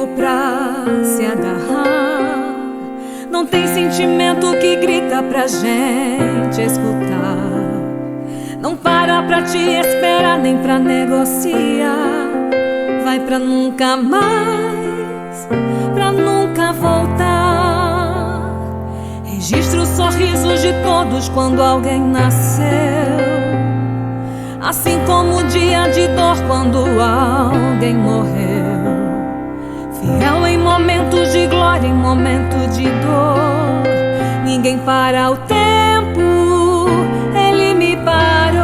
vivo pra se agarrar. Não tem sentimento que grita pra gente escutar. Não para pra te esperar nem pra negociar. Vai pra nunca mais, pra nunca voltar. Registra os sorrisos de todos quando alguém nasceu, assim como o dia de dor quando alguém morreu. Fiel em momentos de glória, em momentos de dor. Ninguém para o tempo, Ele me parou.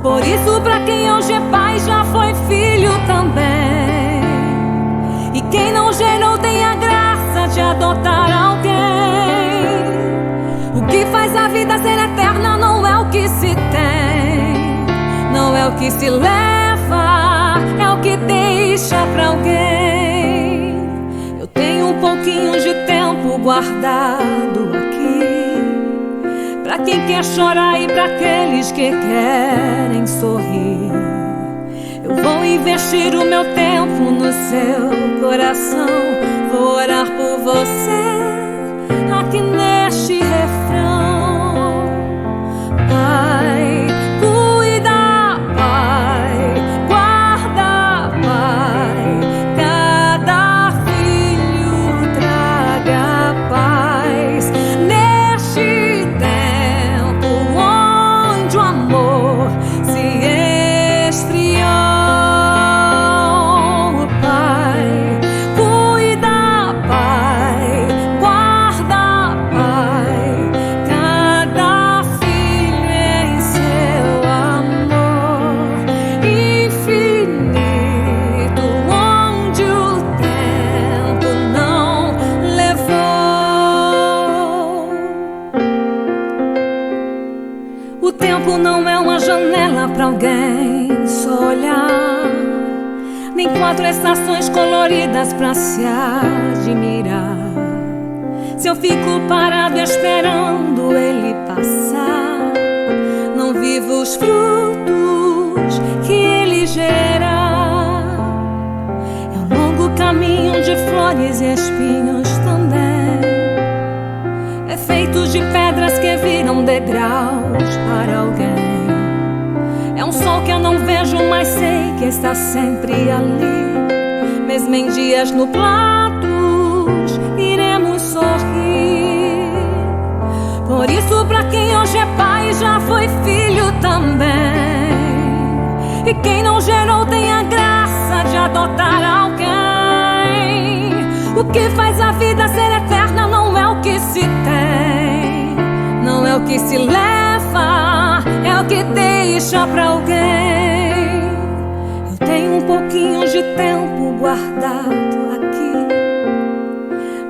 Por isso pra quem hoje é pai já foi filho também. E quem não gerou tem a graça de adotar alguém. O que faz a vida ser eterna não é o que se tem, não é o que se leva, é o que deixa pra alguém. Eu tenho um pouquinho de tempo guardado aqui, pra quem quer chorar e pra aqueles que querem sorrir. Eu vou investir o meu tempo no seu coração. Vou orar por você aqui neste refrão. Pai, cuida, Pai, guarda, Pai. Cada filho traga paz neste tempo onde o amor se esfriou. Pai, cuida, Pai, guarda, Pai. Cada filho em seu amor infinito, onde o tempo não levou. O tempo não é uma janela pra alguém só olhar, nem 4 estações coloridas pra se admirar. Se eu fico parado esperando ele passar, não vivo os frutos que ele gera. É um longo caminho de flores e espinhos também. É feito de pedras que viram degraus para alguém. É um sol que eu não vejo, mas sei que está sempre ali. Mesmo em dias nublados, iremos sorrir. Por isso, pra quem hoje é pai, já foi filho também. E quem não gerou tem a graça de adotar alguém. O que faz a vida ser eterna não é o que se tem, não é o que se leva, é o que deixa pra alguém. Eu tenho um pouquinho de tempo guardado aqui,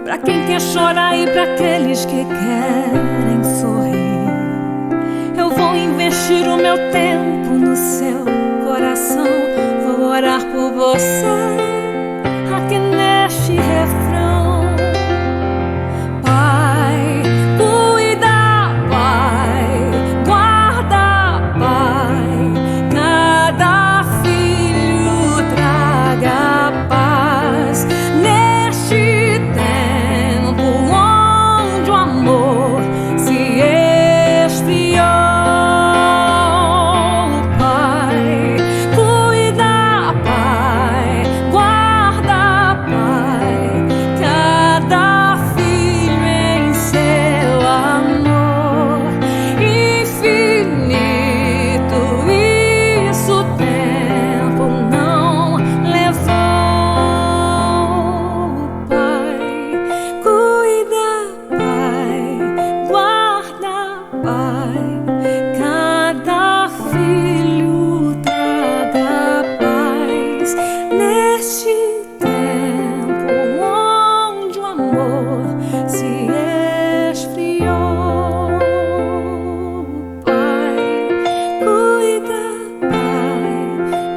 pra quem quer chorar e pra aqueles que querem sorrir. Eu vou investir o meu tempo no seu coração. Vou orar por você aqui neste refrão. Pai, cuida, Pai, guarda, Pai. Cada filho traga paz neste tempo onde o amor se esfriou. Pai, cuida, Pai, guarda, Pai. Cada filho em seu amor infinito, isso o tempo não levou. Pai, cuida, Pai, guarda, Pai. Cada filho traga paz neste tempo onde o amor se esfriou. Pai, cuida, Pai,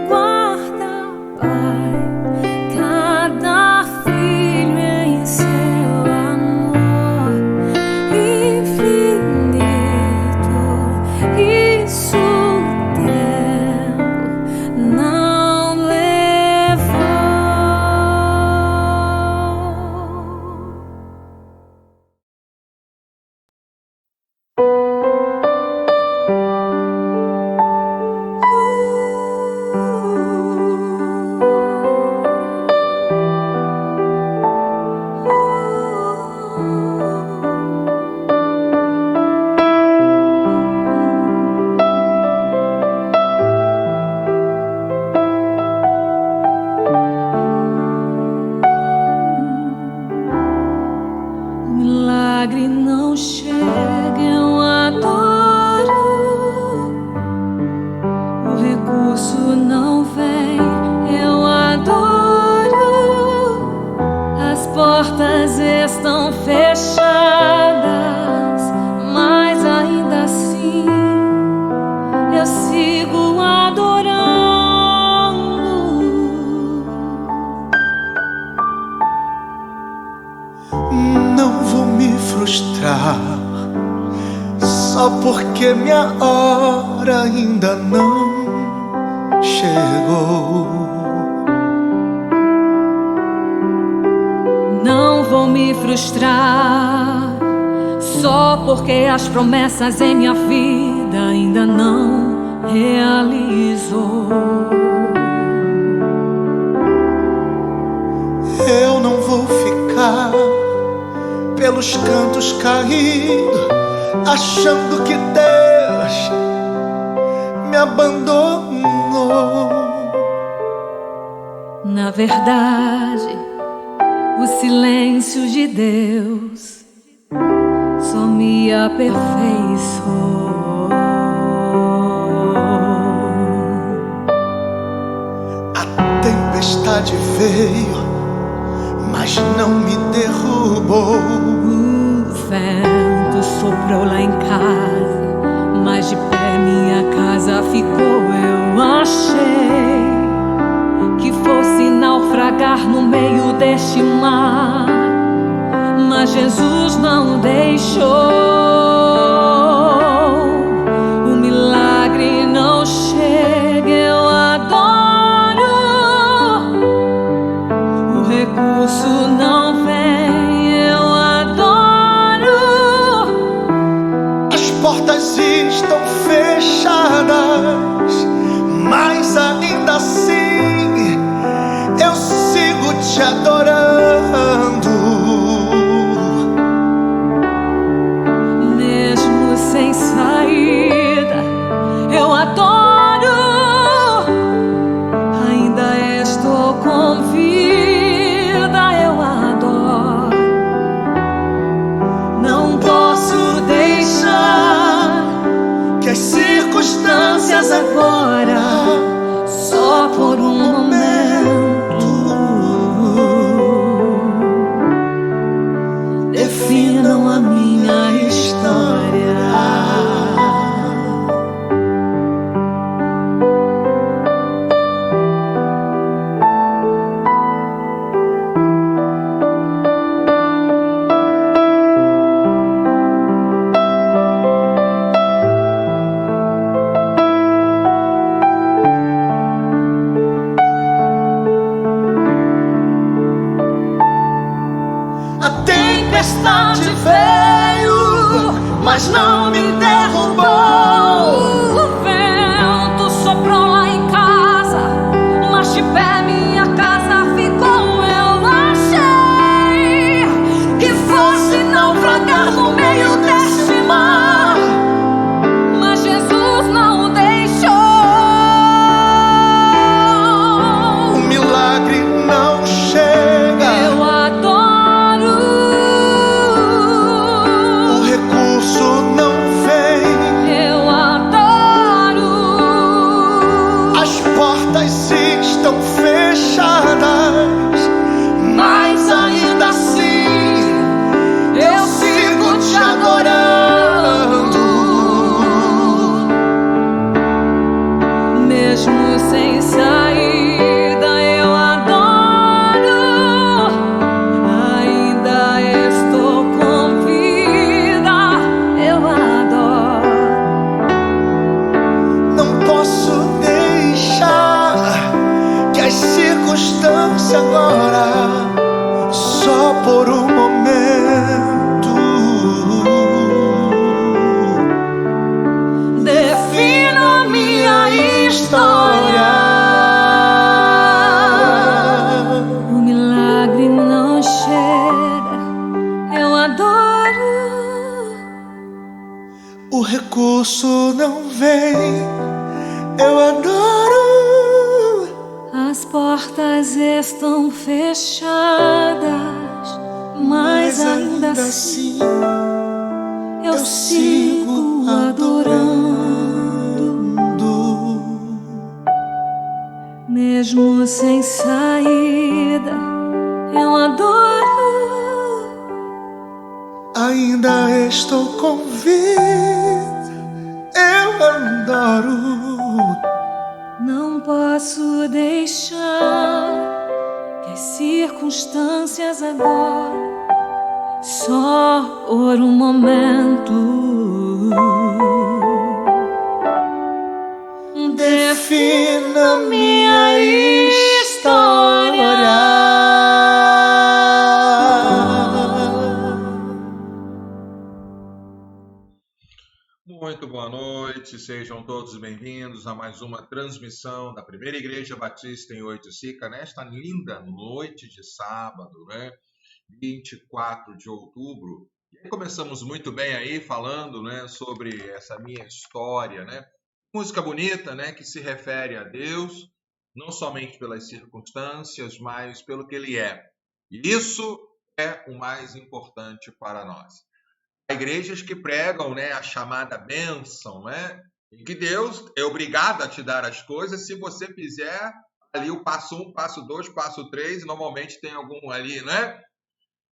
guarda, Pai. Cada filho em seu amor infinito, isso o tempo não levou. frustrar só porque minha hora ainda não chegou. Não vou me frustrar só porque as promessas em minha vida ainda não realizou. Eu não vou ficar pelos cantos caídos, achando que Deus me abandonou. Na verdade, o silêncio de Deus só me aperfeiçoou. A tempestade veio, mas não me derrubou. O vento soprou lá em casa, mas de pé minha casa ficou. Eu achei que fosse naufragar no meio deste mar, mas Jesus não deixou. O milagre não chega, eu adoro. O recurso não vem, eu adoro. As portas estão fechadas, mas ainda assim eu sigo te adorando. Mesmo sem saída, eu adoro. Ainda estou com vida, eu adoro. Não posso deixar Que as circunstâncias agora, só por um momento, definam a minha história. A tempestade veio, mas não me derrubou. O vento soprou lá em casa, mas de pé minha casa ficou. Eu achei que fosse naufragar no meio deste mar, mas Jesus não deixou. O milagre não chega, Eu adoro. o recurso não vem, Eu adoro. as portas estão fechadas, mas ainda assim eu sigo te adorando. Mesmo sem saída, eu adoro. Ainda estou com vida, eu adoro. Não posso deixar que as circunstâncias agora, só por um momento, Defina a minha história. O milagre não chega, eu adoro. O recurso não vem, eu adoro. As portas estão fechadas, mas ainda assim eu sigo adorando. Mesmo sem saída, eu adoro. Ainda estou com vida, eu adoro. Não posso deixar que as circunstâncias agora só por um momento. Defina minha história. Muito boa noite, sejam todos bem-vindos a mais uma transmissão da Primeira Igreja Batista em Oiticica, nesta linda noite de sábado, né? 24 de outubro. E aí começamos muito bem aí falando, né, sobre essa minha história, né? Música bonita, né, que se refere a Deus, não somente pelas circunstâncias, mas pelo que Ele é. E isso é o mais importante para nós. Há igrejas que pregam, né, a chamada bênção, né, em que Deus é obrigado a te dar as coisas se você fizer ali o passo 1, passo 2, passo 3, normalmente tem algum ali, né?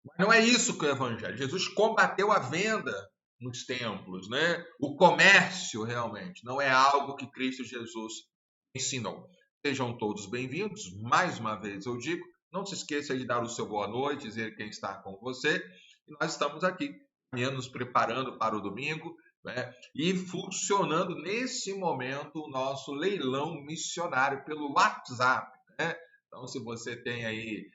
Mas não é isso que é o Evangelho. Jesus combateu a venda nos templos, né? O comércio, realmente, não é algo que Cristo Jesus ensinou. Sejam todos bem-vindos. Mais uma vez eu digo, não se esqueça de dar o seu boa noite, dizer quem está com você. E nós estamos aqui, nos preparando para o domingo, né? E funcionando nesse momento o nosso leilão missionário pelo WhatsApp, né? Então, se você tem aí,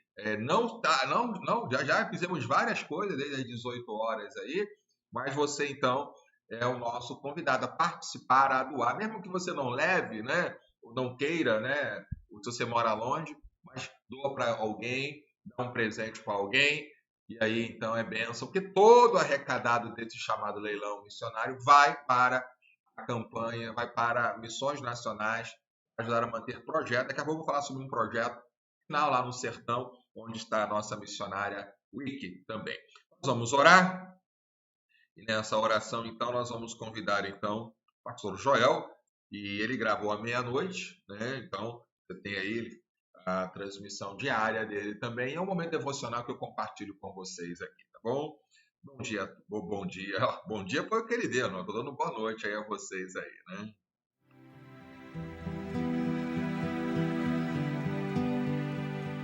já fizemos várias coisas desde as 18 horas aí, mas você então é o nosso convidado a participar, a doar, mesmo que você não leve, né, ou não queira, né, se você mora longe, mas doa para alguém, dá um presente para alguém, e aí então é bênção, porque todo arrecadado desse chamado leilão missionário vai para a campanha, vai para missões nacionais, ajudar a manter projeto. Daqui a pouco eu vou falar sobre um projeto final lá no sertão, onde está a nossa missionária Wiki também. Nós vamos orar, e nessa oração então nós vamos convidar então o pastor Joel, e ele gravou à meia-noite, né? Então você tem aí a transmissão diária dele também, é um momento devocional que eu compartilho com vocês aqui, tá bom? Bom dia, bom dia foi o que ele deu, não estou dando boa noite aí a vocês aí, né?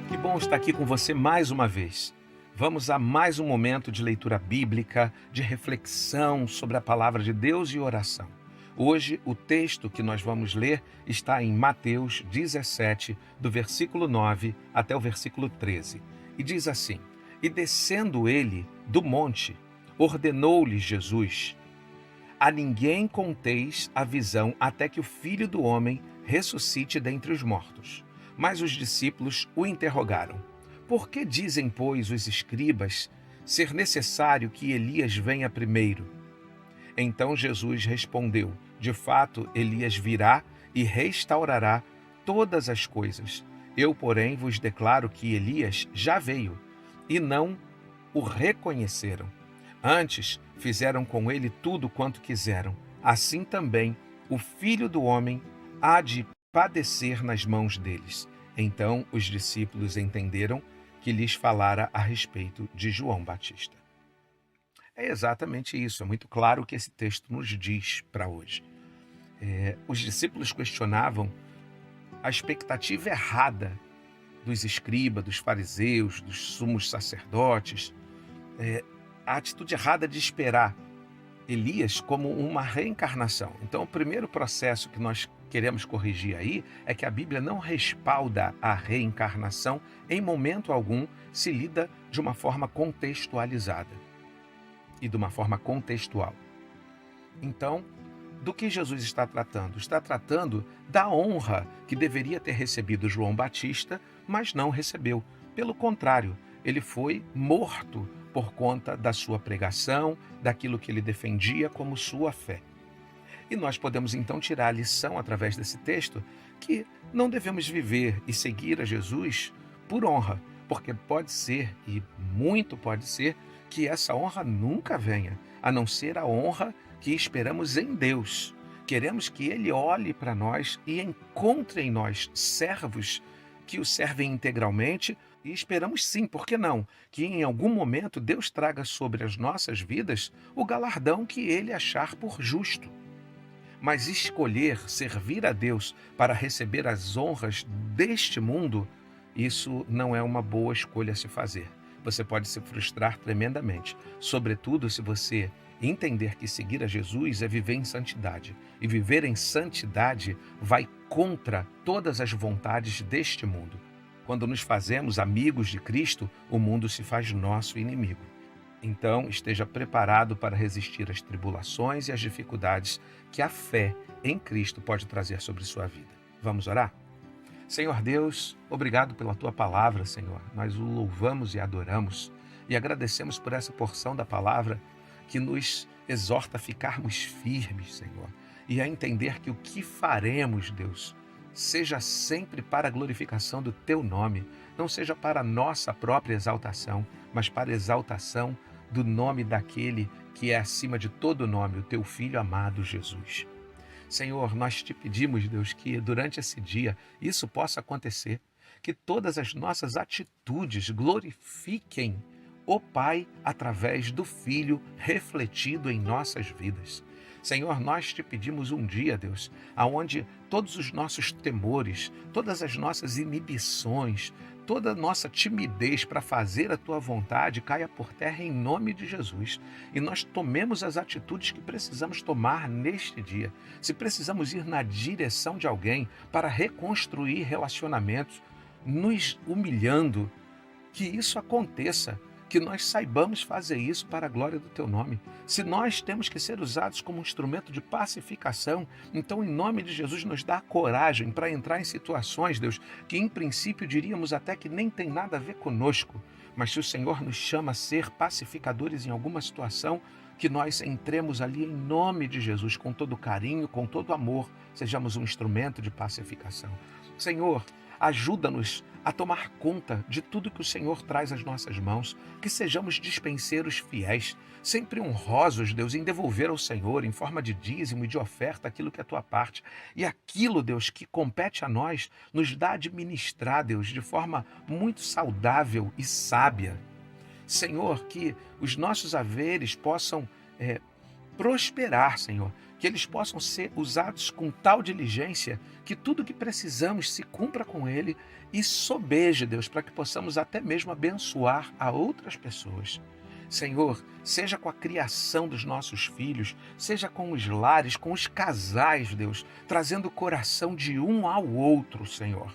Que bom estar aqui com você mais uma vez. Vamos a mais um momento de leitura bíblica, de reflexão sobre a palavra de Deus e oração. Hoje, o texto que nós vamos ler está em Mateus 17, do versículo 9 até o versículo 13. E diz assim: E descendo ele do monte, ordenou-lhe Jesus: A ninguém conteis a visão até que o Filho do Homem ressuscite dentre os mortos. Mas os discípulos o interrogaram: Por que dizem, pois, os escribas ser necessário que Elias venha primeiro? Então Jesus respondeu: De fato, Elias virá e restaurará todas as coisas. Eu, porém, vos declaro que Elias já veio e não o reconheceram. Antes, fizeram com ele tudo quanto quiseram. Assim também, o Filho do Homem há de padecer nas mãos deles. Então os discípulos entenderam que lhes falara a respeito de João Batista. É exatamente isso, é muito claro o que esse texto nos diz para hoje. Os discípulos questionavam a expectativa errada dos escribas, dos fariseus, dos sumos sacerdotes, a atitude errada de esperar Elias como uma reencarnação. Então, o primeiro processo que nós queremos corrigir aí é que a Bíblia não respalda a reencarnação em momento algum, se lida de uma forma contextualizada e de uma forma contextual. Então, do que Jesus está tratando? Está tratando da honra que deveria ter recebido João Batista, mas não recebeu. Pelo contrário, ele foi morto por conta da sua pregação, daquilo que ele defendia como sua fé. E nós podemos então tirar a lição através desse texto que não devemos viver e seguir a Jesus por honra, porque pode ser, e muito pode ser, que essa honra nunca venha, a não ser a honra que esperamos em Deus. Queremos que Ele olhe para nós e encontre em nós servos que o servem integralmente, e esperamos sim, por que não, que em algum momento Deus traga sobre as nossas vidas o galardão que Ele achar por justo. Mas escolher servir a Deus para receber as honras deste mundo, isso não é uma boa escolha a se fazer. você pode se frustrar tremendamente, sobretudo se você entender que seguir a Jesus é viver em santidade. E viver em santidade vai contra todas as vontades deste mundo. Quando nos fazemos amigos de Cristo, o mundo se faz nosso inimigo. Então, esteja preparado para resistir às tribulações e às dificuldades que a fé em Cristo pode trazer sobre sua vida. Vamos orar? Senhor Deus, obrigado pela Tua palavra, Senhor. Nós o louvamos e adoramos e agradecemos por essa porção da palavra que nos exorta a ficarmos firmes, Senhor, e a entender que o que faremos, Deus, seja sempre para a glorificação do Teu nome, não seja para a nossa própria exaltação, mas para a exaltação do nome daquele que é acima de todo nome, o Teu Filho amado Jesus. Senhor, nós te pedimos, Deus, que durante esse dia isso possa acontecer, que todas as nossas atitudes glorifiquem o Pai através do Filho refletido em nossas vidas. Senhor, nós te pedimos um dia, Deus, aonde todos os nossos temores, todas as nossas inibições, toda a nossa timidez para fazer a Tua vontade caia por terra em nome de Jesus. E nós tomemos as atitudes que precisamos tomar neste dia. Se precisamos ir na direção de alguém para reconstruir relacionamentos, nos humilhando, que isso aconteça, que nós saibamos fazer isso para a glória do Teu nome. Se nós temos que ser usados como um instrumento de pacificação, então em nome de Jesus nos dá coragem para entrar em situações, Deus, que em princípio diríamos até que nem tem nada a ver conosco, mas se o Senhor nos chama a ser pacificadores em alguma situação, que nós entremos ali em nome de Jesus, com todo carinho, com todo amor, sejamos um instrumento de pacificação. Senhor, ajuda-nos a tomar conta de tudo que o Senhor traz às nossas mãos, que sejamos dispenseiros fiéis, sempre honrosos, Deus, em devolver ao Senhor, em forma de dízimo e de oferta, aquilo que é a Tua parte. E aquilo, Deus, que compete a nós, nos dá a administrar, Deus, de forma muito saudável e sábia. Senhor, que os nossos haveres possam prosperar, Senhor, que eles possam ser usados com tal diligência que tudo que precisamos se cumpra com ele e sobeje, Deus, para que possamos até mesmo abençoar a outras pessoas. Senhor, seja com a criação dos nossos filhos, seja com os lares, com os casais, Deus, trazendo o coração de um ao outro, Senhor.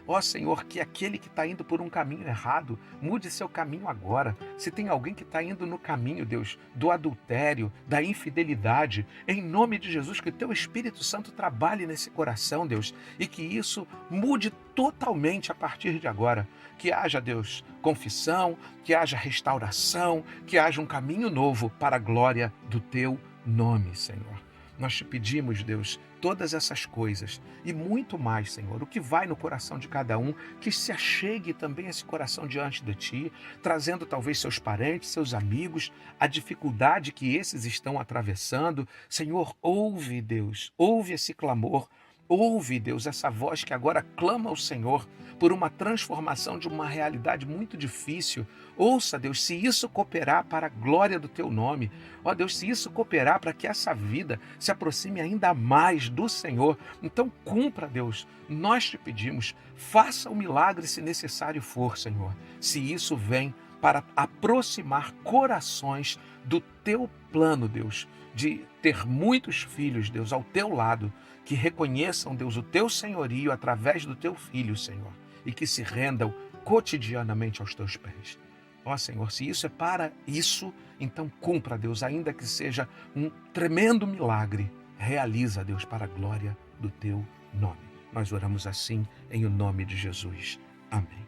Ó Senhor, que aquele que está indo por um caminho errado, mude seu caminho agora. Se tem alguém que está indo no caminho, Deus, do adultério, da infidelidade, em nome de Jesus, que Teu Espírito Santo trabalhe nesse coração, Deus, e que isso mude totalmente a partir de agora. Que haja, Deus, confissão, que haja restauração, que haja um caminho novo para a glória do Teu nome, Senhor. Nós te pedimos, Deus, todas essas coisas e muito mais, Senhor, o que vai no coração de cada um, que se achegue também esse coração diante de Ti, trazendo talvez seus parentes, seus amigos, a dificuldade que esses estão atravessando. Senhor, ouve, Deus, ouve esse clamor, ouve, Deus, essa voz que agora clama ao Senhor por uma transformação de uma realidade muito difícil. Ouça, Deus, se isso cooperar para a glória do Teu nome, ó Deus, se isso cooperar para que essa vida se aproxime ainda mais do Senhor, então cumpra, Deus, nós te pedimos, faça o milagre se necessário for, Senhor, se isso vem para aproximar corações do Teu plano, Deus, de ter muitos filhos, Deus, ao Teu lado, que reconheçam, Deus, o Teu senhorio através do Teu Filho, Senhor, e que se rendam cotidianamente aos Teus pés. Ó Senhor, se isso é para isso, então cumpra, Deus, ainda que seja um tremendo milagre, realiza, Deus, para a glória do Teu nome. Nós oramos assim em o nome de Jesus. Amém.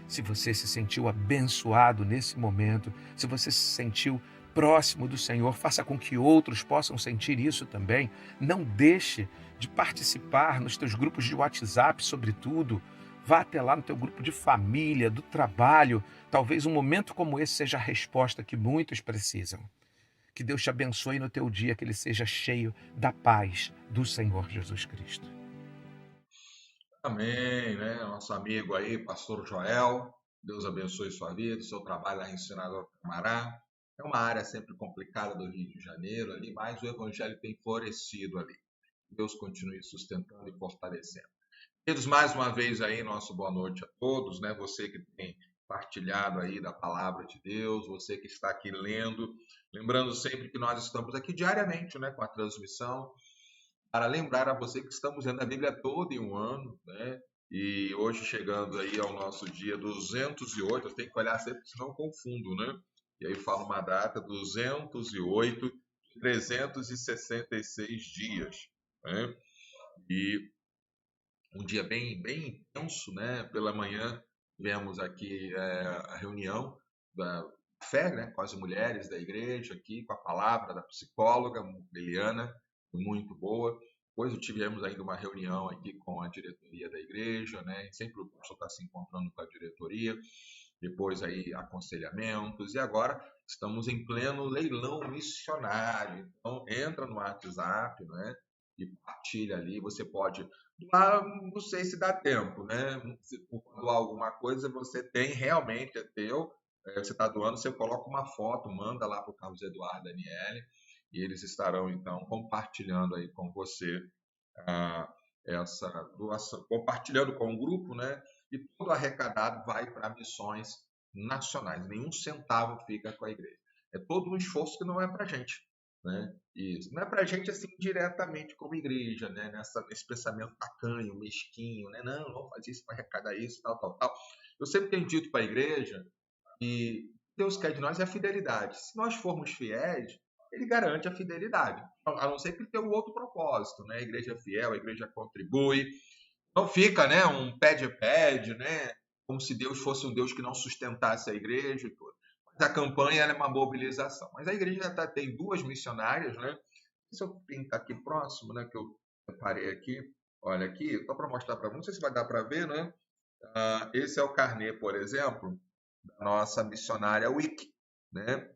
Se você se sentiu abençoado nesse momento, se você se sentiu próximo do Senhor, faça com que outros possam sentir isso também. Não deixe de participar nos teus grupos de WhatsApp, sobretudo. Vá até lá no teu grupo de família, do trabalho. Talvez um momento como esse seja a resposta que muitos precisam. Que Deus te abençoe no teu dia, que ele seja cheio da paz do Senhor Jesus Cristo. Amém, né? Nosso amigo aí, pastor Joel, Deus abençoe sua vida, seu trabalho lá em Senador Camará. É uma área sempre complicada do Rio de Janeiro ali, mas o evangelho tem florescido ali. Deus continue sustentando e fortalecendo. Queridos, mais uma vez aí, nosso boa noite a todos, né? Você que tem partilhado aí da palavra de Deus, você que está aqui lendo, lembrando sempre que nós estamos aqui diariamente, né, com a transmissão, para lembrar a você que estamos lendo a Bíblia toda em um ano, né? E hoje chegando aí ao nosso dia 208, eu tenho que olhar sempre, senão eu confundo, né? E aí falo uma data, 208, 366 dias, né? E um dia bem intenso, né? Pela manhã tivemos aqui a reunião da fé, né? Com as mulheres da igreja aqui, com a palavra da psicóloga Eliana, muito boa. Depois tivemos ainda uma reunião aqui com a diretoria da igreja, né? Sempre o pastor está se encontrando com a diretoria. Depois aí aconselhamentos. E agora estamos em pleno leilão missionário. Então entra no WhatsApp, né? E partilha ali. Você pode doar, não sei se dá tempo, né? Se for doar alguma coisa, você tem, realmente é teu. Você está doando, você coloca uma foto, manda lá para o Carlos Eduardo Daniele, e eles estarão, então, compartilhando aí com você essa doação, compartilhando com o grupo, né? E todo arrecadado vai para missões nacionais. Nenhum centavo fica com a igreja. É todo um esforço que não é para a gente, né? Isso. Não é para a gente assim diretamente como igreja, né? Nesse pensamento tacanho, mesquinho, né? Não, vamos fazer isso para arrecadar isso, tal. Eu sempre tenho dito para a igreja que Deus quer de nós é a fidelidade. Se nós formos fiéis, ele garante a fidelidade. A não ser que ele tenha um outro propósito, né? A igreja é fiel, a igreja contribui. Não fica, né? Um pede, né? Como se Deus fosse um Deus que não sustentasse a igreja e tudo. Mas a campanha é uma mobilização. Mas a igreja já tem 2 missionárias, né? Se eu pintar aqui próximo, né? Que eu separei aqui. Olha aqui, só para mostrar para você, não sei se vai dar para ver, né? Esse é o carnê, por exemplo, da nossa missionária Wiki, né?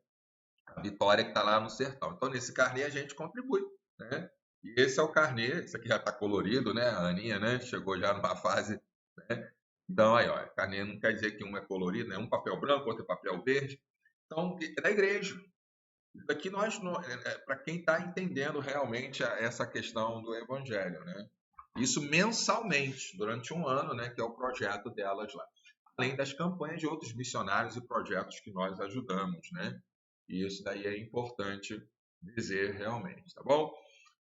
A Vitória que está lá no sertão. Então, nesse carnê a gente contribui, né? E esse é o carnê, esse aqui já está colorido, né? A Aninha, né? Chegou já numa fase, né? Então, aí, ó, carnê não quer dizer que um é colorido, né? Um papel branco, outro é papel verde. Então, é da igreja. Isso aqui para quem está entendendo realmente essa questão do evangelho, né? Isso mensalmente, durante um ano, né? Que é o projeto delas lá. Além das campanhas de outros missionários e projetos que nós ajudamos, né? E isso daí é importante dizer realmente, tá bom?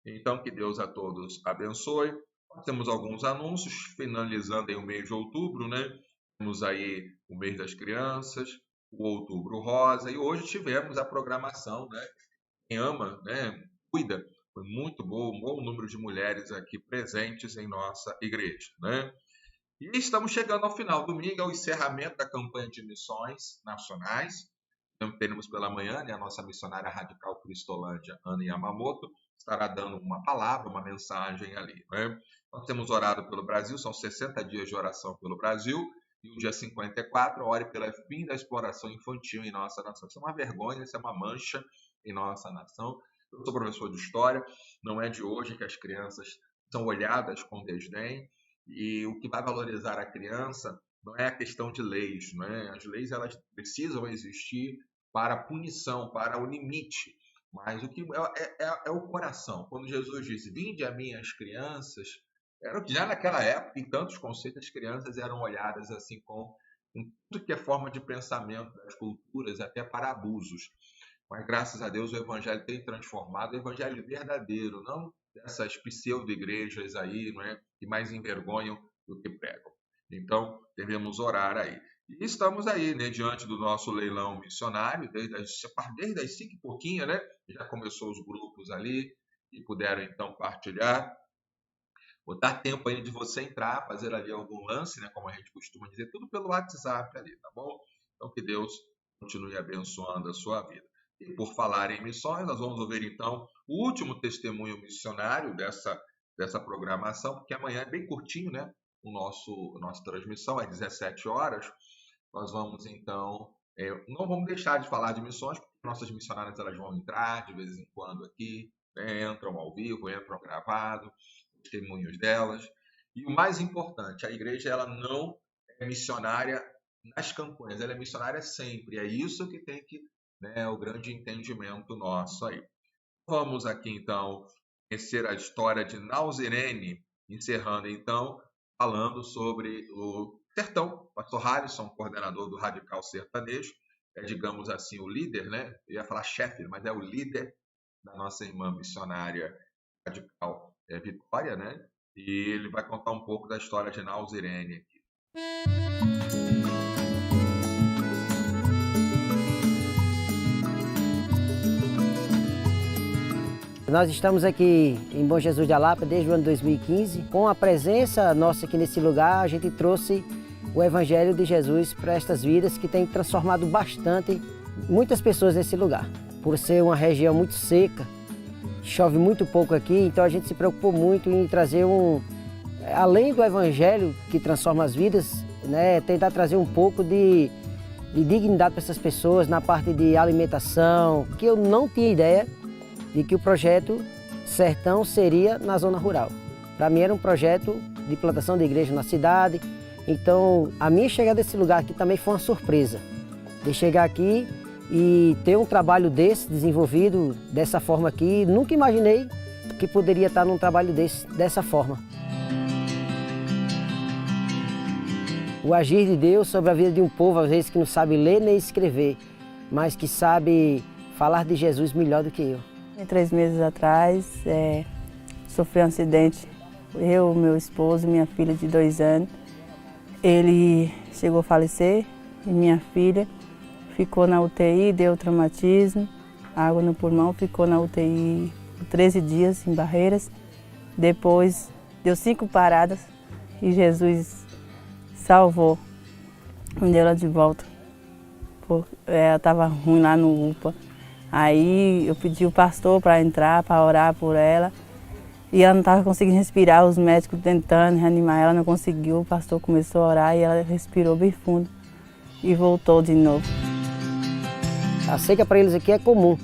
Então, que Deus a todos abençoe. Nós temos alguns anúncios, finalizando aí o mês de outubro, né? Temos aí o mês das crianças, o outubro rosa, e hoje tivemos a programação, né? Quem ama, né? Cuida. Foi muito bom, um bom número de mulheres aqui presentes em nossa igreja, né? E estamos chegando ao final. Domingo é o encerramento da campanha de missões nacionais. Teremos pela manhã, né, a nossa missionária radical Cristolândia, Ana Yamamoto, estará dando uma palavra, uma mensagem ali, né? Nós temos orado pelo Brasil, são 60 dias de oração pelo Brasil, e o dia 54, ore pelo fim da exploração infantil em nossa nação. Isso é uma vergonha, isso é uma mancha em nossa nação. Eu sou professor de História, não é de hoje que as crianças são olhadas com desdém, e o que vai valorizar a criança não é a questão de leis, né? As leis elas precisam existir para a punição, para o limite. Mas o que é o coração. Quando Jesus disse, vinde a mim as crianças, era que já naquela época, em tantos conceitos, as crianças eram olhadas assim com tudo que é forma de pensamento das culturas, até para abusos. Mas graças a Deus o evangelho tem transformado, o evangelho verdadeiro, não dessas pseudo-igrejas aí, não é? Que mais envergonham do que pregam. Então, devemos orar aí. E estamos aí, né, diante do nosso leilão missionário, desde as 5 e pouquinho, né? Já começou os grupos ali e puderam então partilhar. Vou dar tempo aí de você entrar, fazer ali algum lance, né? Como a gente costuma dizer, tudo pelo WhatsApp ali, tá bom? Então que Deus continue abençoando a sua vida. E por falar em missões, nós vamos ouvir então o último testemunho missionário dessa programação, porque amanhã é bem curtinho, né? Nossa transmissão é 17 horas. Nós vamos então, não vamos deixar de falar de missões, porque nossas missionárias elas vão entrar de vez em quando aqui, né? Entram ao vivo, entram gravado, testemunhos delas. E o mais importante, a igreja ela não é missionária nas campanhas, ela é missionária sempre. É isso que tem que, né, o grande entendimento nosso aí. Vamos aqui então conhecer a história de Nauzirene, encerrando então falando sobre o Sertão. Pastor Harrison, coordenador do Radical Sertanejo, é, digamos assim, o líder, né? Eu ia falar chefe, mas é o líder da nossa irmã missionária Radical Vitória, né? E ele vai contar um pouco da história de Nauzirene aqui. Nós estamos aqui em Bom Jesus de Alapa desde o ano 2015. Com a presença nossa aqui nesse lugar, a gente trouxe o Evangelho de Jesus para estas vidas que tem transformado bastante muitas pessoas nesse lugar. Por ser uma região muito seca, chove muito pouco aqui, então a gente se preocupou muito em trazer além do Evangelho que transforma as vidas, né, tentar trazer um pouco de dignidade para essas pessoas na parte de alimentação, que eu não tinha ideia de que o projeto Sertão seria na zona rural. Para mim era um projeto de plantação de igreja na cidade, então a minha chegada nesse lugar aqui também foi uma surpresa, de chegar aqui e ter um trabalho desse desenvolvido dessa forma aqui. Nunca imaginei que poderia estar num trabalho dessa forma. O agir de Deus sobre a vida de um povo, às vezes que não sabe ler nem escrever, mas que sabe falar de Jesus melhor do que eu. 3 meses atrás, sofri um acidente. Eu, meu esposo e minha filha de 2 anos. Ele chegou a falecer e minha filha ficou na UTI, deu traumatismo, água no pulmão, ficou na UTI por 13 dias em Barreiras. Depois deu 5 paradas e Jesus salvou, me deu ela de volta. Ela estava ruim lá no UPA. Aí eu pedi o pastor para entrar, para orar por ela. E ela não estava conseguindo respirar, os médicos tentando reanimar ela, não conseguiu. O pastor começou a orar e ela respirou bem fundo e voltou de novo. A seca para eles aqui é comum,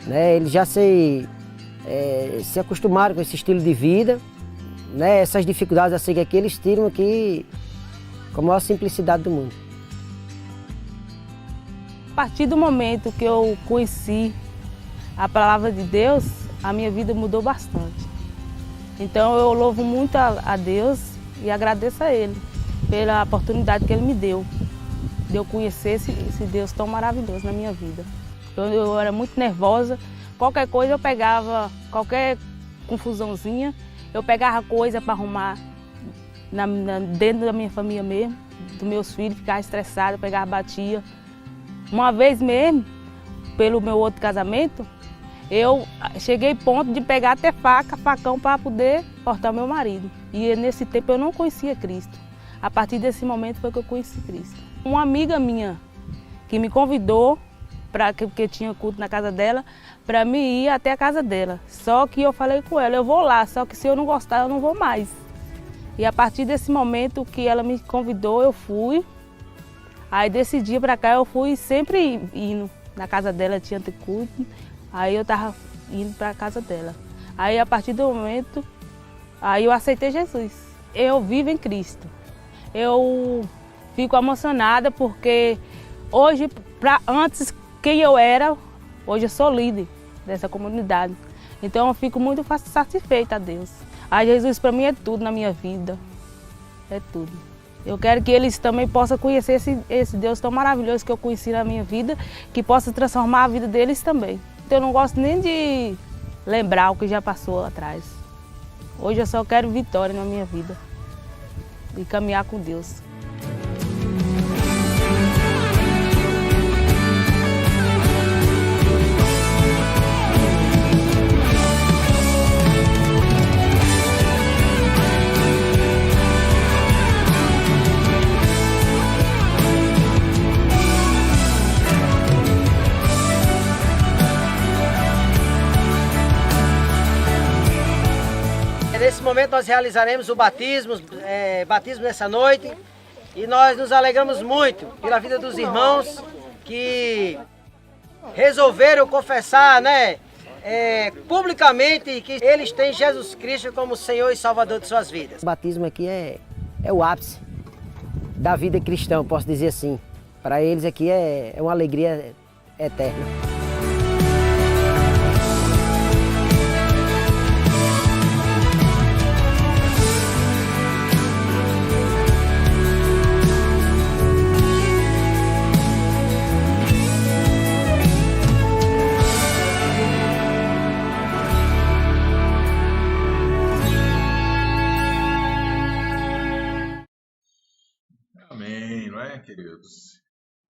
né? Eles já se acostumaram com esse estilo de vida, né? Essas dificuldades da seca aqui, eles tiram aqui com a maior simplicidade do mundo. A partir do momento que eu conheci a palavra de Deus, a minha vida mudou bastante. Então eu louvo muito a Deus e agradeço a Ele pela oportunidade que Ele me deu de eu conhecer esse Deus tão maravilhoso na minha vida. Eu era muito nervosa, qualquer coisa eu pegava, qualquer confusãozinha, eu pegava coisa para arrumar dentro da minha família mesmo, dos meus filhos, ficava estressada, eu pegava, batia. Uma vez mesmo, pelo meu outro casamento, eu cheguei ao ponto de pegar até facão para poder cortar o meu marido. E nesse tempo eu não conhecia Cristo. A partir desse momento foi que eu conheci Cristo. Uma amiga minha que me convidou, porque tinha culto na casa dela, para mim ir até a casa dela. Só que eu falei com ela, eu vou lá, só que se eu não gostar eu não vou mais. E a partir desse momento que ela me convidou, eu fui. Aí desse dia para cá eu fui sempre indo na casa dela, tinha culto, aí eu estava indo para a casa dela. Aí a partir do momento, aí eu aceitei Jesus. Eu vivo em Cristo. Eu fico emocionada porque hoje, antes quem eu era, hoje eu sou líder dessa comunidade. Então eu fico muito satisfeita a Deus. Aí Jesus para mim é tudo na minha vida, é tudo. Eu quero que eles também possam conhecer esse Deus tão maravilhoso que eu conheci na minha vida, que possa transformar a vida deles também. Então eu não gosto nem de lembrar o que já passou atrás. Hoje eu só quero vitória na minha vida e caminhar com Deus. Nesse momento nós realizaremos o batismo nessa noite, e nós nos alegramos muito pela vida dos irmãos que resolveram confessar, né, publicamente que eles têm Jesus Cristo como Senhor e Salvador de suas vidas. O batismo aqui é o ápice da vida cristã, posso dizer assim. Para eles aqui é uma alegria eterna.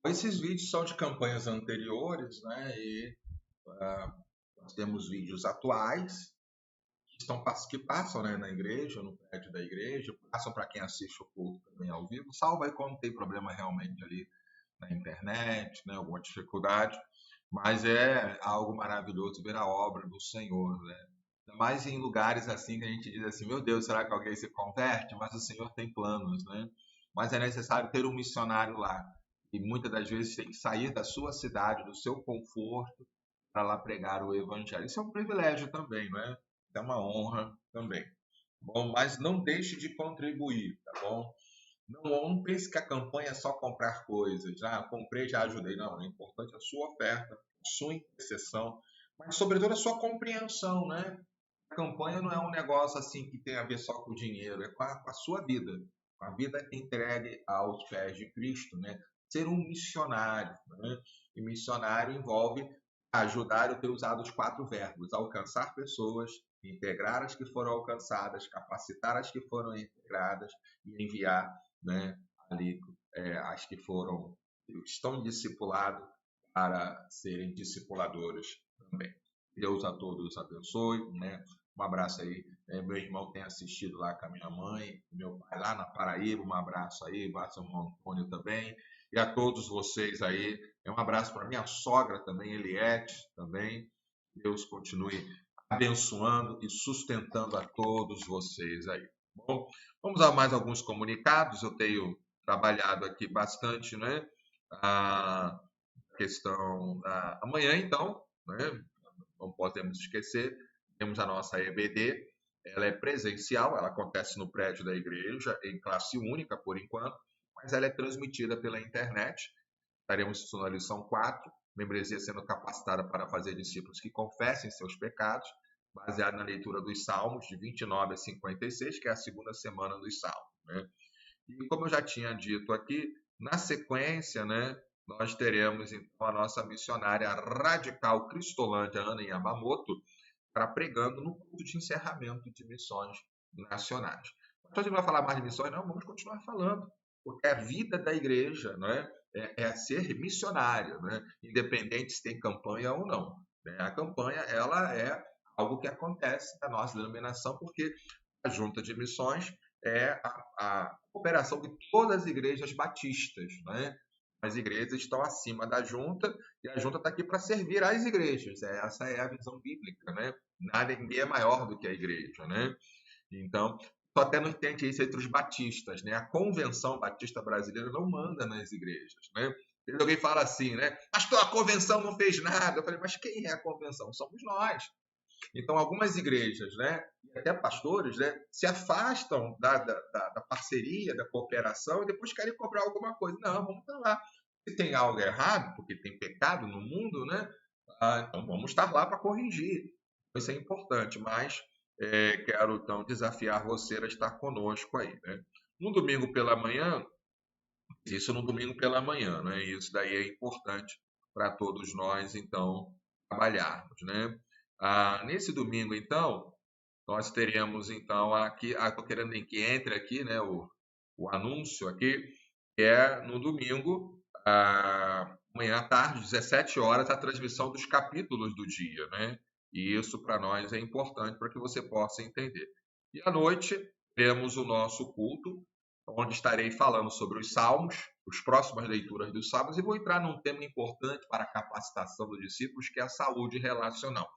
Esses vídeos são de campanhas anteriores, né? E nós temos vídeos atuais que passam, né, na igreja, no prédio da igreja, passam para quem assiste o culto também ao vivo, salvo aí quando tem problema realmente ali na internet, né, alguma dificuldade, mas é algo maravilhoso ver a obra do Senhor, né? Ainda mais em lugares assim que a gente diz assim, meu Deus, será que alguém se converte? Mas o Senhor tem planos, né? Mas é necessário ter um missionário lá, e muitas das vezes tem que sair da sua cidade, do seu conforto, para lá pregar o evangelho. Isso é um privilégio também, não é? É uma honra também. Bom, mas não deixe de contribuir, tá bom? Não pense que a campanha é só comprar coisas. Comprei, já ajudei. Não, é importante a sua oferta, a sua intercessão, mas sobretudo a sua compreensão, né? A campanha não é um negócio assim que tem a ver só com o dinheiro, é com a sua vida, com a vida entregue aos pés de Cristo, né? Ser um missionário, né? E missionário envolve ajudar, eu tenho usado os 4 verbos: alcançar pessoas, integrar as que foram alcançadas, capacitar as que foram integradas e enviar, né, ali as que estão discipulados para serem discipuladores também. Deus a todos abençoe, né? Um abraço aí. Meu irmão tem assistido lá com a minha mãe, meu pai lá na Paraíba, um abraço aí, São Antônio também, e a todos vocês aí. Um abraço para minha sogra também, Eliette também. Deus continue abençoando e sustentando a todos vocês aí. Bom, vamos a mais alguns comunicados. Eu tenho trabalhado aqui bastante, né? A questão da amanhã, então, né? Não podemos esquecer, temos a nossa EBD, ela é presencial, ela acontece no prédio da igreja, em classe única por enquanto, mas ela é transmitida pela internet. Estaremos na lição 4, membresia sendo capacitada para fazer discípulos que confessem seus pecados, baseado na leitura dos Salmos, de 29 a 56, que é a segunda semana dos Salmos, né? E como eu já tinha dito aqui, na sequência, né, nós teremos então a nossa missionária radical cristolândia, Ana Yamamoto, para pregando no culto de encerramento de missões nacionais. Então a gente não vai falar mais de missões, não, vamos continuar falando, porque a vida da igreja, não é? É ser missionário, né? Independente se tem campanha ou não, né? A campanha, ela é algo que acontece na nossa denominação, porque a junta de missões é a cooperação de todas as igrejas batistas, né? As igrejas estão acima da junta e a junta está aqui para servir às igrejas. Essa é a visão bíblica, né? Ninguém é maior do que a igreja, né? Então, só até não entende isso entre os batistas, né? A Convenção Batista Brasileira não manda nas igrejas, né? Alguém fala assim, né? Pastor, a convenção não fez nada. Eu falei, mas quem é a convenção? Somos nós. Então, algumas igrejas, né, e até pastores, né, se afastam da parceria, da cooperação e depois querem cobrar alguma coisa. Não, vamos estar lá. Se tem algo errado, porque tem pecado no mundo, né, então vamos estar lá para corrigir. Isso é importante, mas quero então desafiar você a estar conosco aí, né? No domingo pela manhã, né? Isso daí é importante para todos nós, então, trabalharmos, né? Nesse domingo, então, nós teremos, então, aqui, estou querendo que entre aqui, né, o anúncio aqui, que é no domingo, amanhã à tarde, 17 horas, a transmissão dos capítulos do dia, né? E isso para nós é importante para que você possa entender. E à noite, temos o nosso culto, onde estarei falando sobre os Salmos, as próximas leituras dos Salmos, e vou entrar num tema importante para a capacitação dos discípulos, que é a saúde relacional.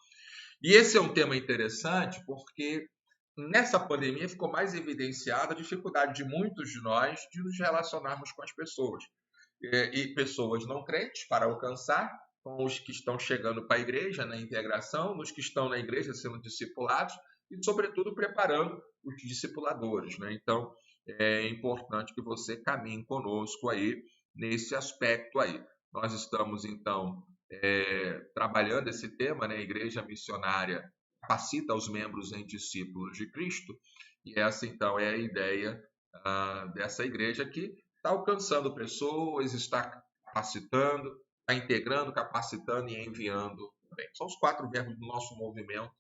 E esse é um tema interessante porque nessa pandemia ficou mais evidenciada a dificuldade de muitos de nós de nos relacionarmos com as pessoas. E pessoas não crentes para alcançar, com os que estão chegando para a igreja na integração, nos que estão na igreja sendo discipulados e, sobretudo, preparando os discipuladores, né? Então, é importante que você caminhe conosco aí nesse aspecto aí. Nós estamos, então, trabalhando esse tema, né? Igreja missionária capacita os membros em discípulos de Cristo, e essa então é a ideia dessa igreja que está alcançando pessoas, está capacitando, está integrando, capacitando e enviando também. São os 4 verbos do nosso movimento,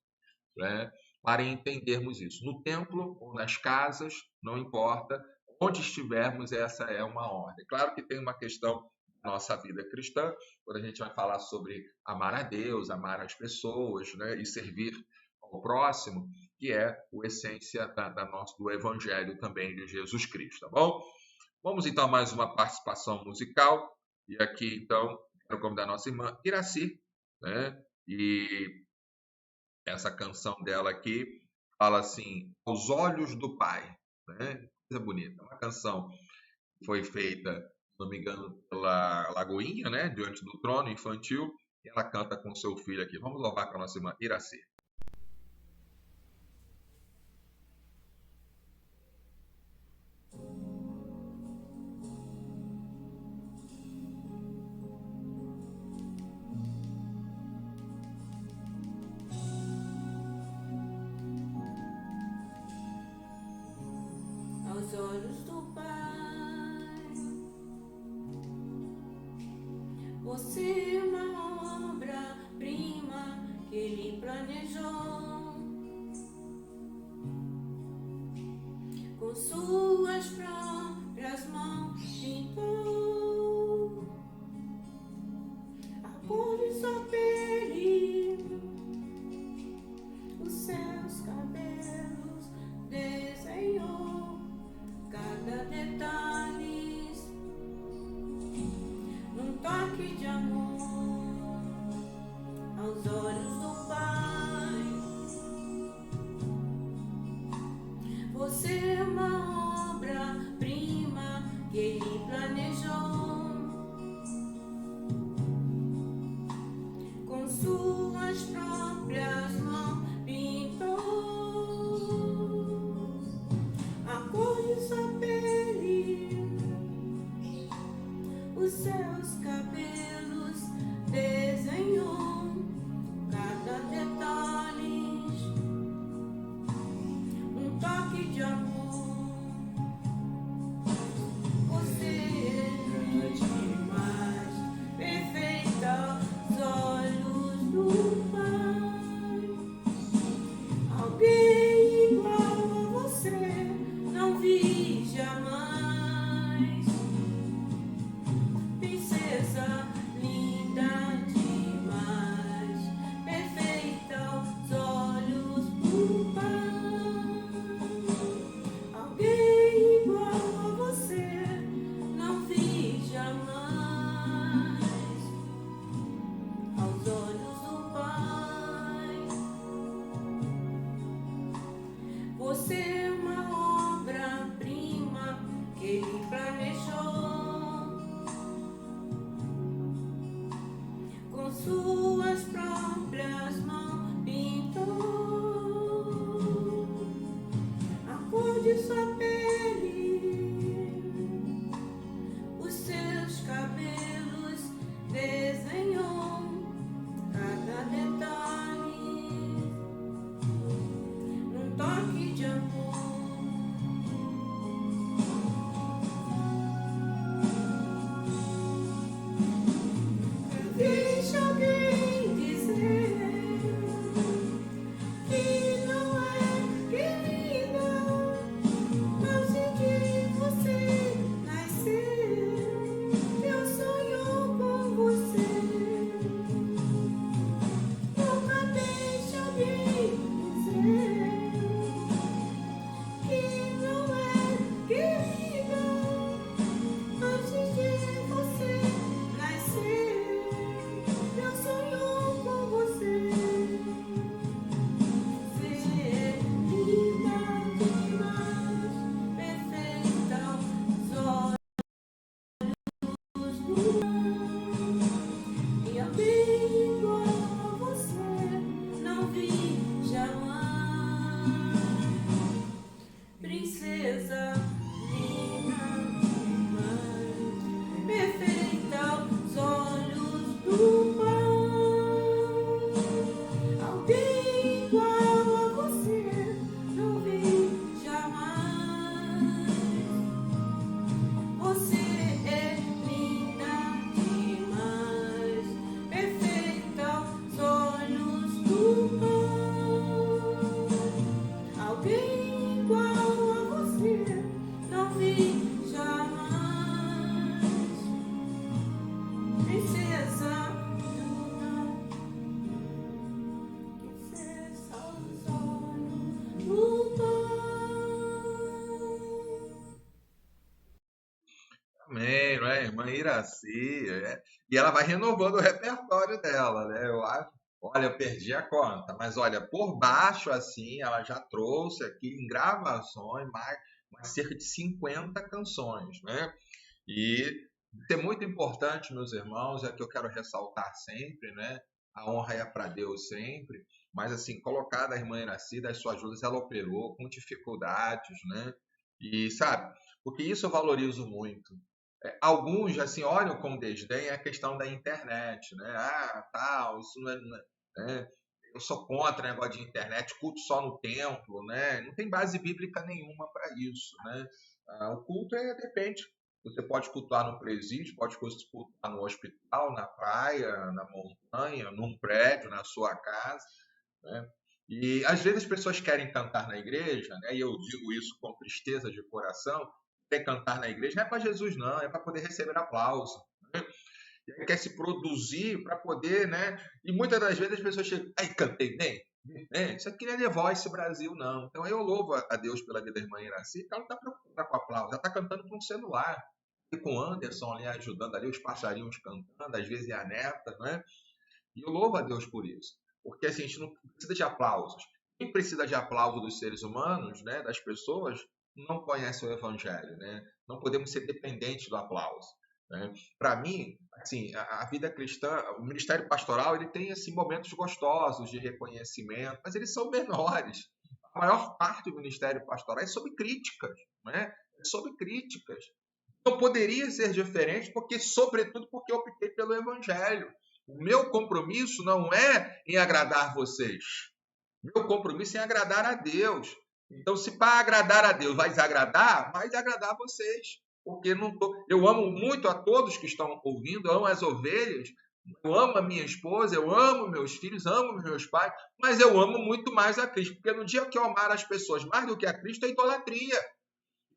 né? Para entendermos isso. No templo ou nas casas, não importa, onde estivermos, essa é uma ordem. Claro que tem uma questão da nossa vida cristã, quando a gente vai falar sobre amar a Deus, amar as pessoas, né, e servir ao próximo, que é a essência do Evangelho também de Jesus Cristo, tá bom? Vamos então a mais uma participação musical, e aqui então quero convidar a nossa irmã Iraci, né, e essa canção dela aqui fala assim, Aos Olhos do Pai, né? Coisa bonita. Uma canção que foi feita, se não me engano, pela Lagoinha, né? Diante do Trono Infantil, e ela canta com seu filho aqui. Vamos louvar com a nossa irmã Iraci. Aos olhos do Pai, você é uma obra-prima que Ele planejou, com suas próprias mãos pintou a cor de sua pele, os seus cabelos desenhou. Cada detalhe num toque de amor, aos olhos do Pai. Você é uma obra-prima que Ele planejou, com suas próprias mãos pintou a cor de sua pele, os seus cabelos desenhou. Cada detalhe um toque de amor. Você é demais, perfeita aos olhos do Pai. Alguém igual a você não vi jamais. Princesa linda demais, perfeita aos olhos do Pai. Alguém igual a você não vi jamais. Aos olhos do Pai, você é uma obra-prima que Ele planejou, com suas próprias mãos pintou a cor de sua pele, os seus cabelos desenhou. Cada detalhe num toque de amor. Deixa alguém irmã Iraci, e ela vai renovando o repertório dela, né? Eu acho, olha, eu perdi a conta, mas olha, por baixo assim, ela já trouxe aqui em gravações mais cerca de 50 canções, né? E isso é muito importante, meus irmãos, é que eu quero ressaltar sempre, né? A honra é para Deus sempre, mas assim, colocada a irmã Iraci, das suas ajudas, ela operou com dificuldades, né? E sabe, porque isso eu valorizo muito. Alguns assim olham com desdém a questão da internet, né? Ah, tal, isso não né? Eu sou contra o negócio de internet, culto só no templo, né? Não tem base bíblica nenhuma para isso, né? O culto depende. Você pode cultuar no presídio, pode cultuar no hospital, na praia, na montanha, num prédio, na sua casa, né? E às vezes as pessoas querem cantar na igreja, né? E eu digo isso com tristeza de coração, quer cantar na igreja não é para Jesus não, é para poder receber aplauso, né? Quer se produzir para poder, né? E muitas das vezes as pessoas chegam, ai, cantei bem, né? Isso aqui não é The Voice Brasil, não. Então eu louvo a Deus pela vida da irmã Iraci, que ela não está preocupada com aplauso, ela está cantando com um celular, e com o Anderson ali ajudando ali, os passarinhos cantando, às vezes é a neta, né? E eu louvo a Deus por isso, porque assim, a gente não precisa de aplausos. Quem precisa de aplauso dos seres humanos, né? Das pessoas, não conhece o Evangelho, né? Não podemos ser dependentes do aplauso. Né? Para mim, assim, a vida cristã, o ministério pastoral, ele tem assim, momentos gostosos de reconhecimento, mas eles são menores. A maior parte do ministério pastoral é sobre críticas, né? É sobre críticas. Não poderia ser diferente, porque, sobretudo, porque eu optei pelo Evangelho. O meu compromisso não é em agradar vocês. Meu compromisso é em agradar a Deus. Então, se para agradar a Deus vai desagradar vocês. Porque eu amo muito a todos que estão ouvindo, eu amo as ovelhas, eu amo a minha esposa, eu amo meus filhos, amo meus pais, mas eu amo muito mais a Cristo. Porque no dia que eu amar as pessoas mais do que a Cristo, é idolatria.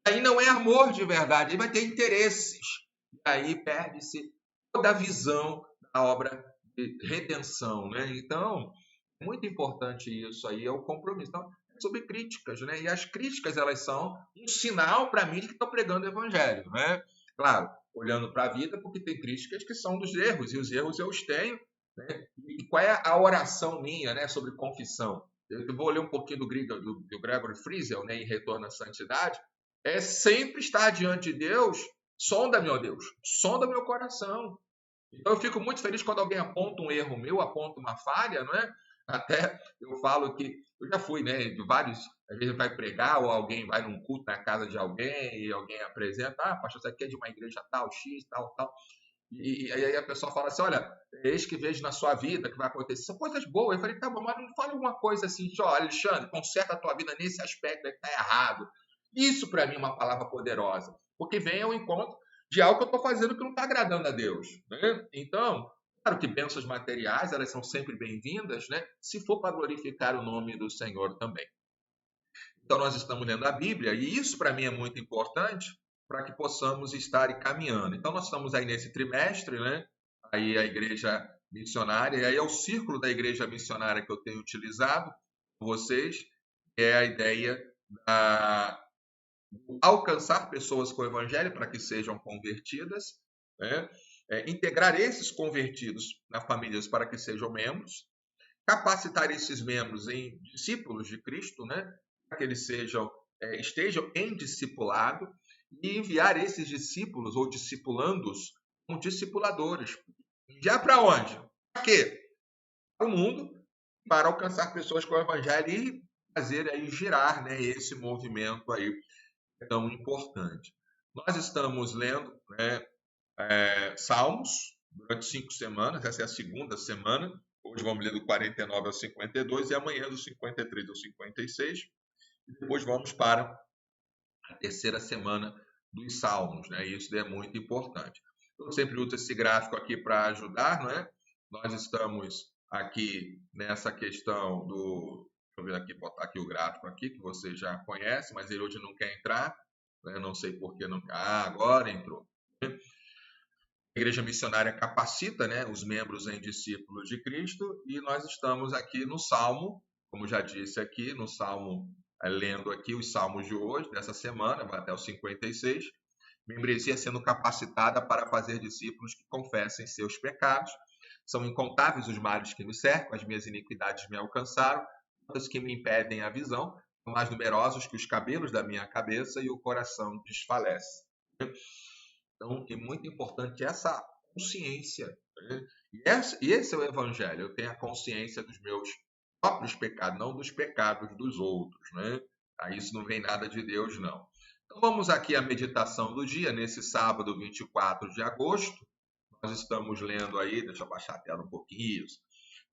Aí não é amor de verdade, aí vai ter interesses. E aí perde-se toda a visão da obra de redenção, né? Então, é muito importante isso aí, é o compromisso. Então, é sobre críticas, né? E as críticas, elas são um sinal para mim de que estou pregando o evangelho, né? Claro, olhando para a vida, porque tem críticas que são dos erros, e os erros eu os tenho, né? E qual é a oração minha, né, sobre confissão? Eu vou ler um pouquinho do Gregory Friesel, né, em Retorno à Santidade. É sempre estar diante de Deus, sonda-me, ó Deus, sonda meu coração. Então eu fico muito feliz quando alguém aponta um erro meu, aponta uma falha, não é? Até eu falo que eu já fui, né, de vários, às vezes vai pregar ou alguém vai num culto na casa de alguém e alguém apresenta, pastor, isso aqui é de uma igreja tal, X, tal, tal. E aí a pessoa fala assim, olha, eis que vejo na sua vida que vai acontecer. São coisas boas. Eu falei, tá bom, mas não fala alguma coisa assim, olha, Alexandre, conserta a tua vida nesse aspecto aí que tá errado. Isso, para mim, é uma palavra poderosa, porque vem ao encontro de algo que eu estou fazendo que não está agradando a Deus, né? Então, claro que bênçãos materiais, elas são sempre bem-vindas, né? Se for para glorificar o nome do Senhor também. Então, nós estamos lendo a Bíblia, e isso, para mim, é muito importante para que possamos estar caminhando. Então, nós estamos aí nesse trimestre, né? Aí a igreja missionária, e aí é o círculo da igreja missionária que eu tenho utilizado com vocês, que é a ideia da alcançar pessoas com o evangelho para que sejam convertidas, né? Integrar esses convertidos na família para que sejam membros, capacitar esses membros em discípulos de Cristo, né? Para que eles estejam em discipulado e enviar esses discípulos ou discipulandos como discipuladores. Enviar para onde? Para quê? Para o mundo, para alcançar pessoas com o evangelho e fazer aí girar, né, esse movimento aí tão importante. Nós estamos lendo, né, Salmos durante 5 semanas, essa é a segunda semana. Hoje vamos ler do 49 ao 52 e amanhã do 53 ao 56. E depois vamos para a terceira semana dos Salmos, né? Isso é muito importante. Eu sempre uso esse gráfico aqui para ajudar, não é? Nós estamos aqui nessa questão do... Deixa eu ver aqui, botar aqui o gráfico aqui, que você já conhece, mas ele hoje não quer entrar, né? Não sei por que não... agora entrou. A igreja missionária capacita, né, os membros em discípulos de Cristo, e nós estamos aqui no Salmo, como já disse aqui, no Salmo, lendo aqui os Salmos de hoje, dessa semana, vai até o 56, membresia sendo capacitada para fazer discípulos que confessem seus pecados. São incontáveis os males que me cercam, as minhas iniquidades me alcançaram, tantas que me impedem a visão, são mais numerosos que os cabelos da minha cabeça e o coração desfalece. Então, é muito importante essa consciência. Né? E esse é o Evangelho. Eu tenho a consciência dos meus próprios pecados, não dos pecados dos outros. Né? Isso não vem nada de Deus, não. Então, vamos aqui à meditação do dia, nesse sábado, 24 de agosto. Nós estamos lendo aí, deixa eu baixar a tela um pouquinho,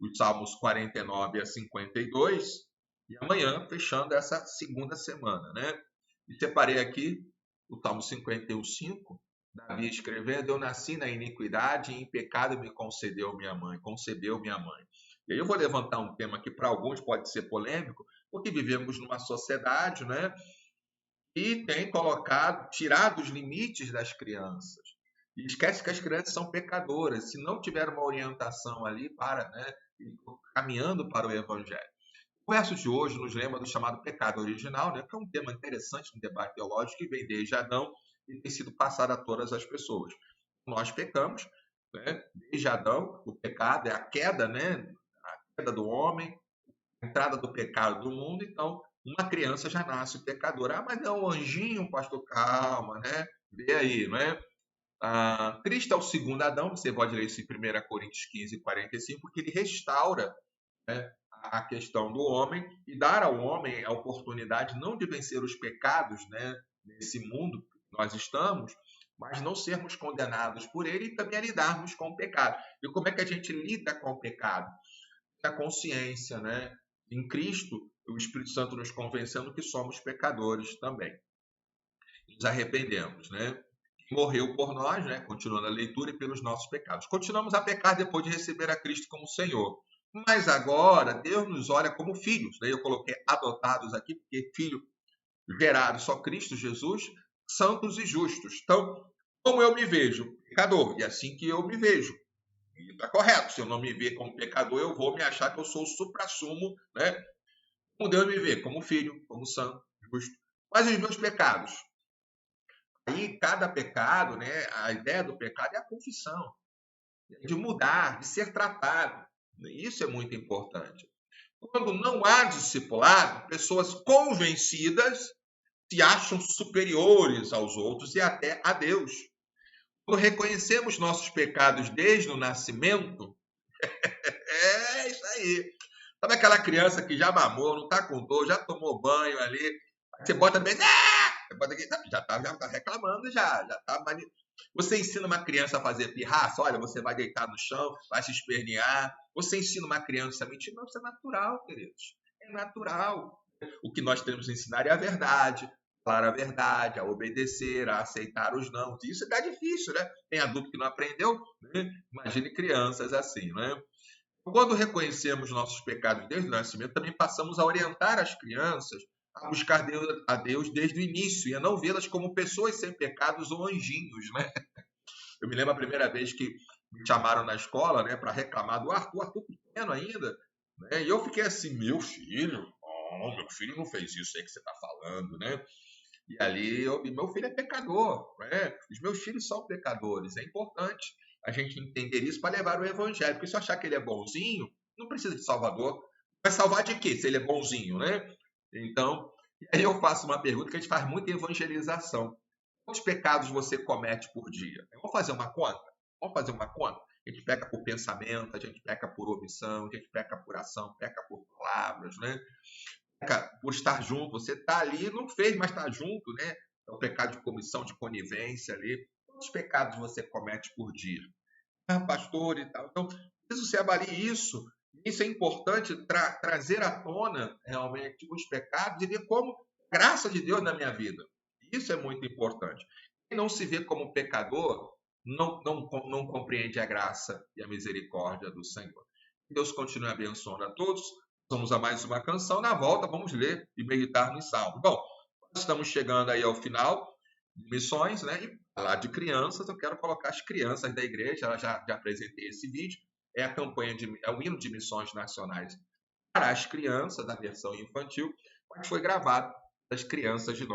os Salmos 49 a 52, e amanhã, fechando essa segunda semana, né? E separei aqui o Salmo 51:5, Davi escrevendo: eu nasci na iniquidade e em pecado me concebeu minha mãe. E aí eu vou levantar um tema que para alguns pode ser polêmico, porque vivemos numa sociedade, né? E tem tirado os limites das crianças. E esquece que as crianças são pecadoras, se não tiver uma orientação ali caminhando para o Evangelho. O verso de hoje nos lembra do chamado pecado original, né, que é um tema interessante no debate teológico que vem desde Adão e tem sido passado a todas as pessoas. Nós pecamos, né, desde Adão, o pecado é a queda, né, a queda do homem, a entrada do pecado do mundo. Então, uma criança já nasce pecadora. Mas é um anjinho, pastor, calma, né? Vê aí, não é? Cristo é o segundo Adão, você pode ler isso em 1 Coríntios 15:45, porque ele restaura, né, a questão do homem e dar ao homem a oportunidade não de vencer os pecados, né, nesse mundo que nós estamos, mas não sermos condenados por ele e também a lidarmos com o pecado. E como é que a gente lida com o pecado? A consciência, né? Em Cristo, o Espírito Santo nos convencendo que somos pecadores também. Nos arrependemos, né? Morreu por nós, né? Continuando a leitura, e pelos nossos pecados. Continuamos a pecar depois de receber a Cristo como Senhor. Mas agora, Deus nos olha como filhos. Daí eu coloquei adotados aqui, porque filho gerado só Cristo Jesus, santos e justos. Então, como eu me vejo? Pecador. E assim que eu me vejo. E está correto. Se eu não me ver como pecador, eu vou me achar que eu sou o suprassumo, né? Como Deus me vê? Como filho, como santo, justo. Mas os meus pecados? Aí, cada pecado, né, a ideia do pecado é a confissão, de mudar, de ser tratado. Isso é muito importante. Quando não há discipulado, pessoas convencidas se acham superiores aos outros e até a Deus. Quando reconhecemos nossos pecados desde o nascimento, é isso aí. Sabe aquela criança que já mamou, não está com dor, já tomou banho ali, você bota bem... Já está reclamando, já está. Você ensina uma criança a fazer pirraça, olha, você vai deitar no chão, vai se espernear. Você ensina uma criança a mentir, não, isso é natural, queridos. É natural. O que nós temos que ensinar é a verdade, falar a verdade, a obedecer, a aceitar os não. Isso está difícil, né? Tem adulto que não aprendeu, né? Imagine crianças assim, né? Quando reconhecemos nossos pecados desde o nascimento, também passamos a orientar as crianças a buscar a Deus desde o início e a não vê-las como pessoas sem pecados ou anjinhos, né? Eu me lembro a primeira vez que me chamaram na escola, né, para reclamar do Arthur pequeno ainda, né? E eu fiquei assim, meu filho não fez isso aí que você está falando, né? E ali, meu filho é pecador, né? Os meus filhos são pecadores. É importante a gente entender isso para levar o Evangelho, porque se eu achar que ele é bonzinho, não precisa de Salvador. Vai salvar de quê, se ele é bonzinho, né? Então, aí eu faço uma pergunta que a gente faz muita evangelização. Quantos pecados você comete por dia? Vamos fazer uma conta? A gente peca por pensamento, a gente peca por omissão, a gente peca por ação, peca por palavras, né? Peca por estar junto. Você está ali, não fez, mas está junto, né? É o pecado de comissão, de conivência ali. Quantos pecados você comete por dia? Pastor e tal. Então, preciso você avalie isso. Isso é importante trazer à tona realmente os pecados e ver como a graça de Deus na minha vida. Isso é muito importante. Quem não se vê como pecador não compreende a graça e a misericórdia do Senhor. Deus continue abençoando a todos. Vamos a mais uma canção. Na volta, vamos ler e meditar nos salmos. Bom, nós estamos chegando aí ao final de missões, né? E falar de crianças, eu quero colocar as crianças da igreja. Já apresentei esse vídeo. É a campanha é o hino de missões nacionais para as crianças, da versão infantil, mas foi gravado das crianças de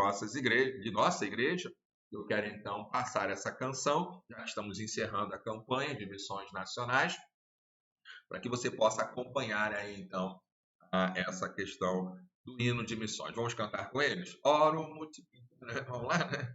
nossa igreja, Eu quero então passar essa canção, já que estamos encerrando a campanha de missões nacionais, para que você possa acompanhar aí então essa questão do hino de missões. Vamos cantar com eles? Oro, multiplico. Vamos lá, né?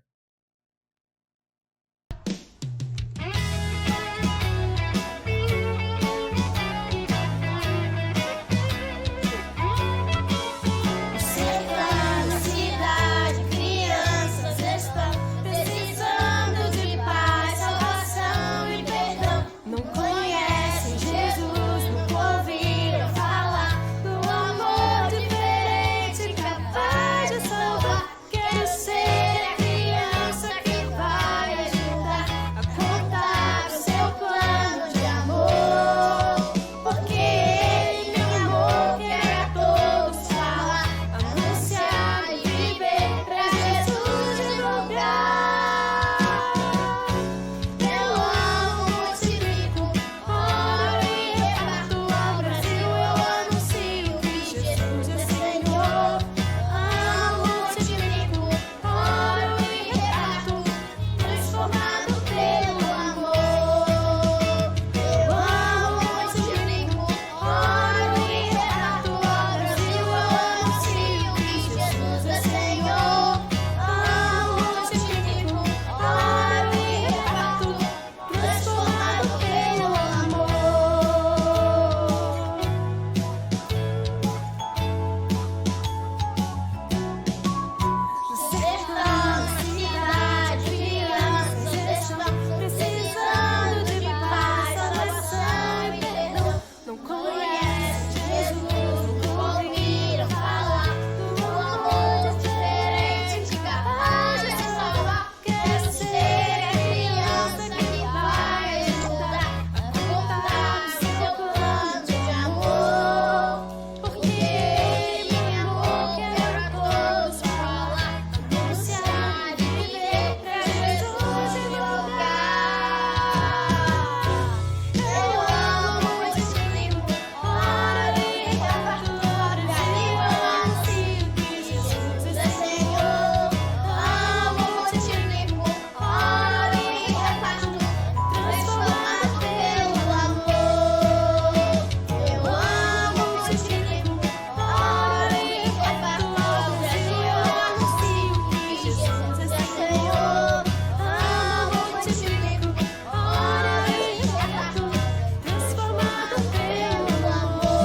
Cercando a cidade, crianças estão precisando de paz, salvação e perdão. Não conhecem Jesus, nunca ouviram falar do amor diferente, capaz de salvar. Quero ser a criança que vai ajudar a contar o seu plano de amor, porque Ele, meu amor, quer a todos falar, anunciar e viver pra Jesus divulgar. Eu amo, multiplico, oro e reparto ao Brasil. Eu anuncio que Jesus é Senhor. Amo, multiplico, oro e reparto, transformado pelo amor. Eu amo, multiplico, oro e reparto ao Brasil. Eu anuncio que Jesus é Senhor. Amo, multiplico, oro e reparto, transformado pelo amor. Cercando a cidade, crianças estão precisando de paz, salvação e perdão. Não conhecem Jesus, nunca ouviram falar do amor diferente, capaz de salvar. Quero ser a criança que vai ajudar a contar o seu plano de amor, porque Ele, meu amor, quer a todos falar, anunciar e viver pra Jesus divulgar. Eu amo, multiplico, oro e reparto ao Brasil. Eu anuncio que Jesus é Senhor. Amo, multiplico, oro e reparto, transformado pelo amor. Eu amo, multiplico, oro e reparto ao Brasil. Eu anuncio que Jesus é Senhor. Amo, multiplico, oro e reparto, transformado pelo amor.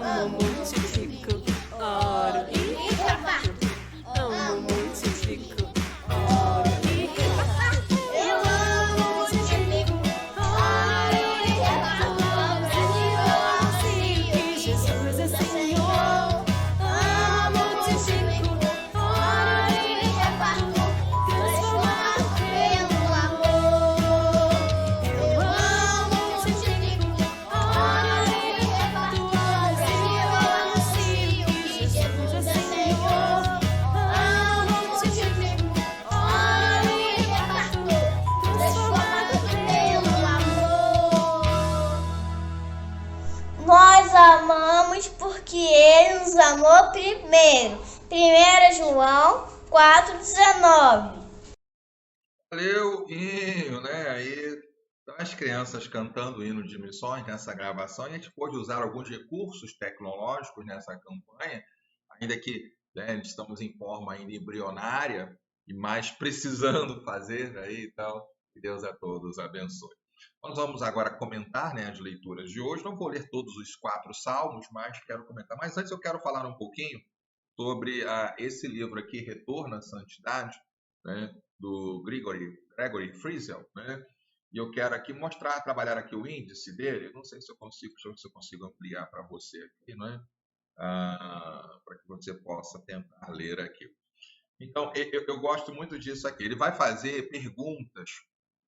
Amo, multiplico, oro e reparto. Amo, multiplico, oro e reparto. Amo, multiplico, oro e reparto. Amo, multiplico, oro e reparto. Eu amo, multiplico, oro e reparto ao Brasil. Eu anuncio que Jesus é Senhor. Amo, multiplico, oro e reparto, transformado pelo amor. Eu amo, multiplico, oro e reparto ao Brasil. Eu anuncio que Jesus é Senhor. Amo, multiplico, oro e reparto, transformado pelo amor. Nós amamos porque Ele nos amou primeiro. 1 João 4,19. Valeu, hino, né? Aí, então, as crianças cantando o hino de missões nessa gravação, e a gente pôde usar alguns recursos tecnológicos nessa campanha, ainda que, né, estamos em forma ainda embrionária e mais precisando fazer aí, então, que Deus a todos abençoe. Nós vamos agora comentar, né, as leituras de hoje. Não vou ler todos os 4 salmos, mas quero comentar. Mas antes eu quero falar um pouquinho sobre esse livro aqui, Retorno à Santidade, né, do Gregory Friesel, né? E eu quero aqui mostrar, trabalhar aqui o índice dele. Não sei se eu consigo ampliar para você aqui, não é? Para que você possa tentar ler aqui. Então, eu gosto muito disso aqui. Ele vai fazer perguntas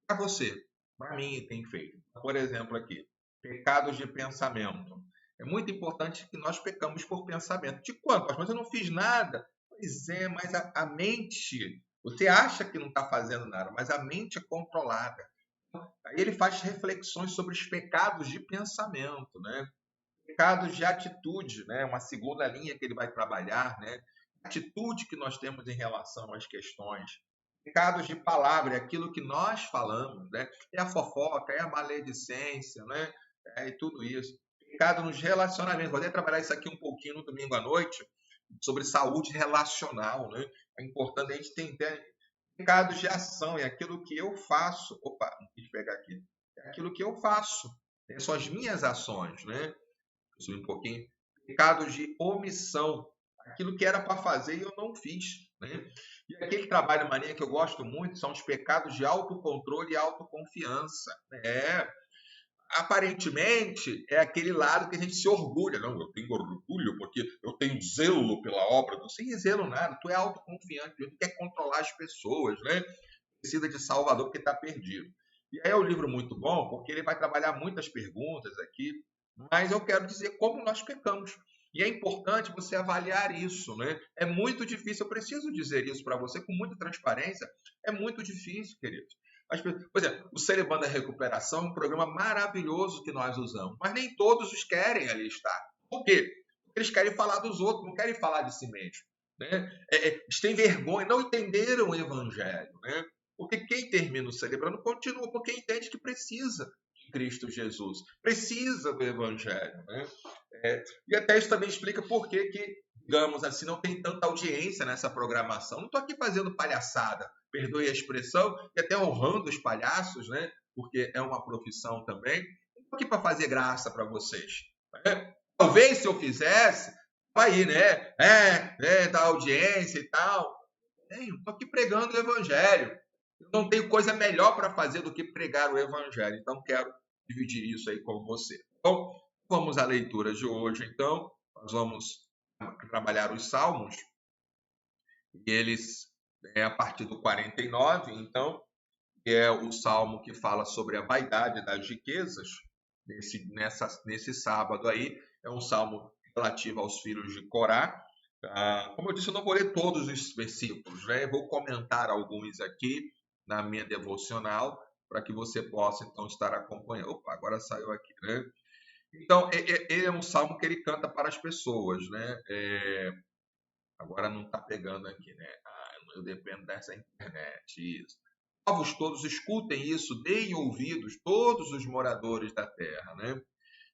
para você, para mim tem feito. Por exemplo, aqui, pecados de pensamento. É muito importante que nós pecamos por pensamento. De quanto? Mas eu não fiz nada. Pois é, mas a mente, você acha que não está fazendo nada, mas a mente é controlada. Aí ele faz reflexões sobre os pecados de pensamento, né? Pecados de atitude, né? Uma segunda linha que ele vai trabalhar, né? Atitude que nós temos em relação às questões. Pecados de palavra, é aquilo que nós falamos, né? É a fofoca, é a maledicência, né? E tudo isso. Pecado nos relacionamentos. Vou até trabalhar isso aqui um pouquinho no domingo à noite, sobre saúde relacional, né? É importante a gente entender. Pecados de ação é aquilo que eu faço. Opa, não quis pegar aqui. É aquilo que eu faço. São as minhas ações, né? Subir um pouquinho. Pecados de omissão. Aquilo que era para fazer e eu não fiz, né? E aquele trabalho mania que eu gosto muito são os pecados de autocontrole e autoconfiança. Aparentemente, é aquele lado que a gente se orgulha. Não, eu tenho orgulho porque eu tenho zelo pela obra. Não sem zelo nada, tu é autoconfiante, tu quer controlar as pessoas, né? Precisa de Salvador porque está perdido. E aí é um livro muito bom porque ele vai trabalhar muitas perguntas aqui, mas eu quero dizer como nós pecamos. E é importante você avaliar isso, né? É muito difícil, eu preciso dizer isso para você com muita transparência, é muito difícil, querido. Por exemplo, o Celebrando a Recuperação é um programa maravilhoso que nós usamos, mas nem todos os querem ali estar. Por quê? Porque eles querem falar dos outros, não querem falar de si mesmo, né? Eles têm vergonha, não entenderam o Evangelho, né? Porque quem termina o Celebrando continua, porque entende que precisa de Cristo Jesus, precisa do Evangelho, né? E até isso também explica por que, digamos assim, não tem tanta audiência nessa programação. Não estou aqui fazendo palhaçada, perdoe a expressão, e até honrando os palhaços, né? Porque é uma profissão também. Não estou aqui para fazer graça para vocês, né? Talvez se eu fizesse, aí, né? Da audiência e tal. Estou aqui pregando o Evangelho. Eu não tenho coisa melhor para fazer do que pregar o Evangelho. Então, quero dividir isso aí com você. Bom, vamos à leitura de hoje, então. Nós vamos trabalhar os Salmos. E eles, a partir do 49, então, que é o Salmo que fala sobre a vaidade das riquezas. Nesse sábado aí, é um Salmo relativo aos filhos de Corá. Como eu disse, eu não vou ler todos os versículos, né? Eu vou comentar alguns aqui na minha devocional, para que você possa, então, estar acompanhando. Opa, agora saiu aqui, né? Então, ele é um salmo que ele canta para as pessoas, né? Agora não está pegando aqui, né? Eu dependo dessa internet, isso. Povos todos, escutem isso, deem ouvidos, todos os moradores da terra, né?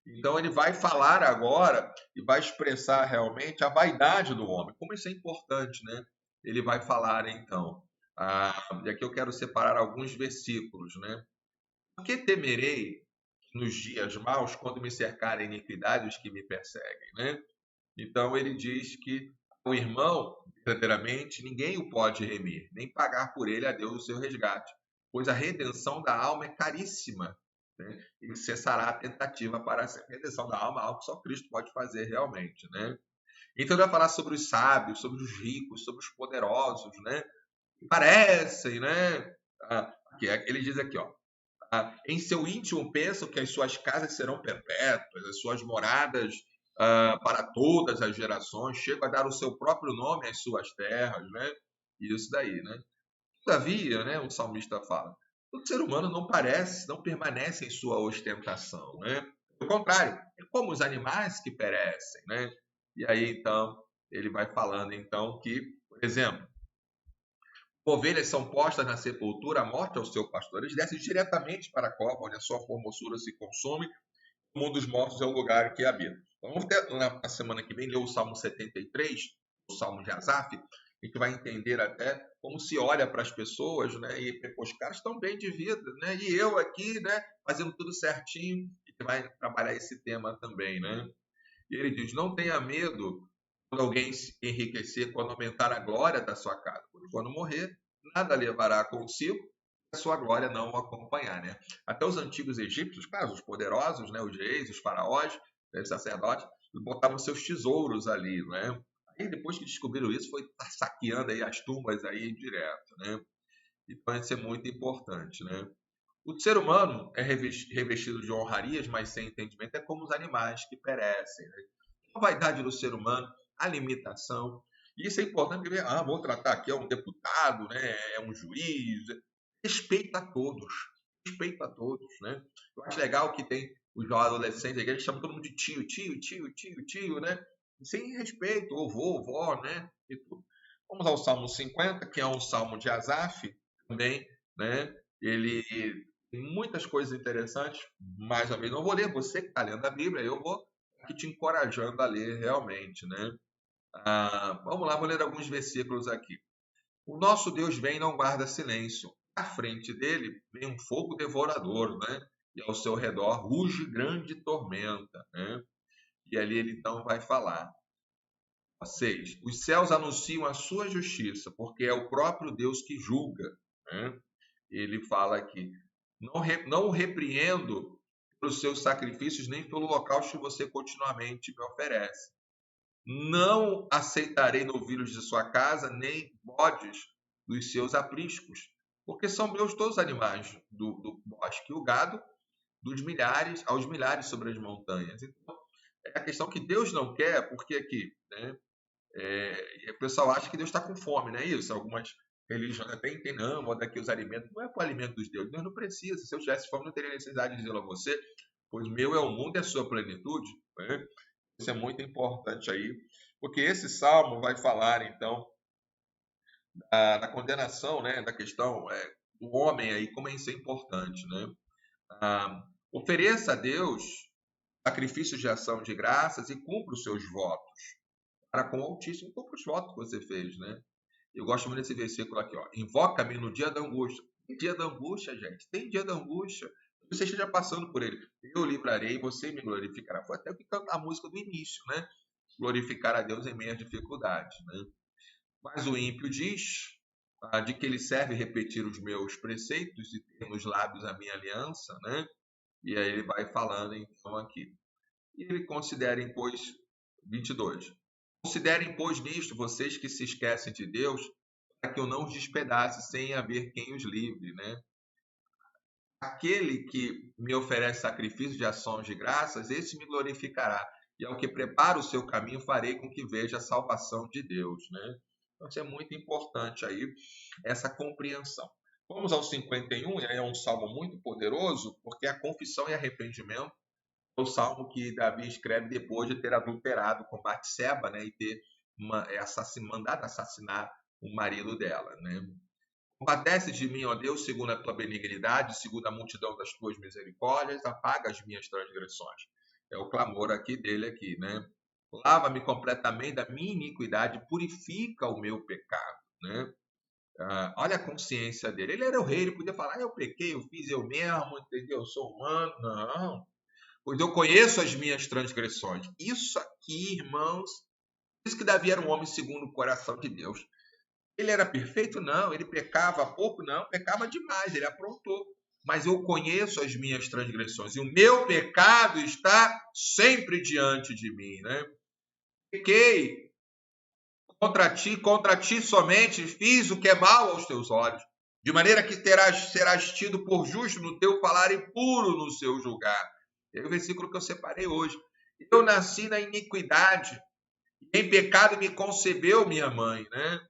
Então, ele vai falar agora e vai expressar realmente a vaidade do homem. Como isso é importante, né? Ele vai falar, então. E aqui eu quero separar alguns versículos, né? Por que temerei nos dias maus, quando me cercarem iniquidades que me perseguem, né? Então, ele diz que o irmão, verdadeiramente, ninguém o pode remir, nem pagar por ele a Deus o seu resgate, pois a redenção da alma é caríssima, né? E cessará a tentativa para a redenção da alma, algo que só Cristo pode fazer realmente, né? Então, ele vai falar sobre os sábios, sobre os ricos, sobre os poderosos, né? Parecem, né? Ele diz aqui, ó. Em seu íntimo pensam que as suas casas serão perpétuas, as suas moradas para todas as gerações, chegam a dar o seu próprio nome às suas terras, né? Isso daí, né? Todavia, né, o salmista fala, o ser humano não permanece em sua ostentação, né? Pelo contrário, é como os animais que perecem, né? E aí, então, ele vai falando, então, que, por exemplo, ovelhas são postas na sepultura, a morte ao seu pastor. Eles descem diretamente para a cova, onde a sua formosura se consome. O mundo dos mortos é o lugar que habita. Então, vamos ter, na semana que vem, ler o Salmo 73, o Salmo de Asaf, a gente vai entender até como se olha para as pessoas, né? E os caras estão bem de vida, né? E eu aqui, né? Fazendo tudo certinho. A gente vai trabalhar esse tema também, né? E ele diz, não tenha medo quando alguém se enriquecer, quando aumentar a glória da sua casa. Porque quando morrer, nada levará consigo a sua glória não o acompanhar, né? Até os antigos egípcios, claro, os poderosos, né? Os reis, os faraós, os sacerdotes, botavam seus tesouros ali, né? Aí depois que descobriram isso, foi saqueando aí as tumbas aí direto, né? Então isso é muito importante, né? O ser humano é revestido de honrarias, mas sem entendimento é como os animais que perecem, né? A vaidade do ser humano, a limitação. E isso é importante, porque vou tratar aqui, é um deputado, né? É um juiz. Respeita a todos. respeito a todos, né? Eu acho legal que tem os adolescentes da igreja, chamam todo mundo de tio, né? Sem respeito, ou vô, vó, né? E tudo. Vamos ao Salmo 50, que é um salmo de Asaf, também, né? Ele tem muitas coisas interessantes, mais ou menos. Não vou ler, você que está lendo a Bíblia, eu vou aqui te encorajando a ler realmente, né? Vamos lá, vou ler alguns versículos aqui. O nosso Deus vem e não guarda silêncio. À frente dele vem um fogo devorador, né? E ao seu redor ruge grande tormenta, né? E ali ele então vai falar. 6. Os céus anunciam a sua justiça, porque é o próprio Deus que julga, né? Ele fala aqui, não o repreendo pelos seus sacrifícios, nem pelo holocausto que você continuamente me oferece. Não aceitarei novilhos de sua casa, nem bodes dos seus apriscos, porque são meus todos os animais do bosque, e o gado dos milhares aos milhares sobre as montanhas. Então, é a questão que Deus não quer, porque aqui, né? O pessoal acha que Deus está com fome, não é isso? Algumas religiões até entendem, não, vou dar aqui os alimentos. Não é para o alimento dos deuses, Deus não precisa. Se eu tivesse fome, não teria necessidade de dizê-lo a você, pois meu é o mundo e a sua plenitude, né? Isso é muito importante aí, porque esse salmo vai falar, então, da condenação, né, da questão do homem aí, como isso é importante, né? Ofereça a Deus sacrifícios de ação de graças e cumpra os seus votos. Para com o Altíssimo, cumpra os votos que você fez, né? Eu gosto muito desse versículo aqui, ó. Invoca-me no dia da angústia. Tem dia da angústia, gente. Tem dia da angústia. Você esteja passando por ele. Eu livrarei, você me glorificará. Foi até o que canta a música do início, né? Glorificar a Deus em meio às dificuldades, né? Mas o ímpio diz de que ele serve repetir os meus preceitos e ter nos lábios a minha aliança, né? E aí ele vai falando, então, aqui. E ele considera, pois, 22. Considerem, pois, nisto, vocês que se esquecem de Deus, para que eu não os despedace sem haver quem os livre, né? Aquele que me oferece sacrifício de ações de graças, esse me glorificará. E ao que prepara o seu caminho, farei com que veja a salvação de Deus, né? Então, isso é muito importante aí, essa compreensão. Vamos ao 51, e aí é um salmo muito poderoso, porque a confissão e arrependimento é o salmo que Davi escreve depois de ter adulterado com Batseba, né, e ter mandado assassinar o marido dela, né? Compadece de mim, ó Deus, segundo a tua benignidade, segundo a multidão das tuas misericórdias, apaga as minhas transgressões. É o clamor aqui dele aqui, né? Lava-me completamente da minha iniquidade, purifica o meu pecado, né? Olha a consciência dele. Ele era o rei, ele podia falar, eu pequei, eu fiz eu mesmo, entendeu? Eu sou humano. Não. Pois eu conheço as minhas transgressões. Isso aqui, irmãos, por isso que Davi era um homem segundo o coração de Deus. Ele era perfeito? Não. Ele pecava pouco? Não. Pecava demais, ele aprontou. Mas eu conheço as minhas transgressões e o meu pecado está sempre diante de mim, né? Pequei contra ti somente fiz o que é mal aos teus olhos, de maneira que serás tido por justo no teu falar e puro no seu julgar. É o versículo que eu separei hoje. Eu nasci na iniquidade, e em pecado me concebeu minha mãe, né?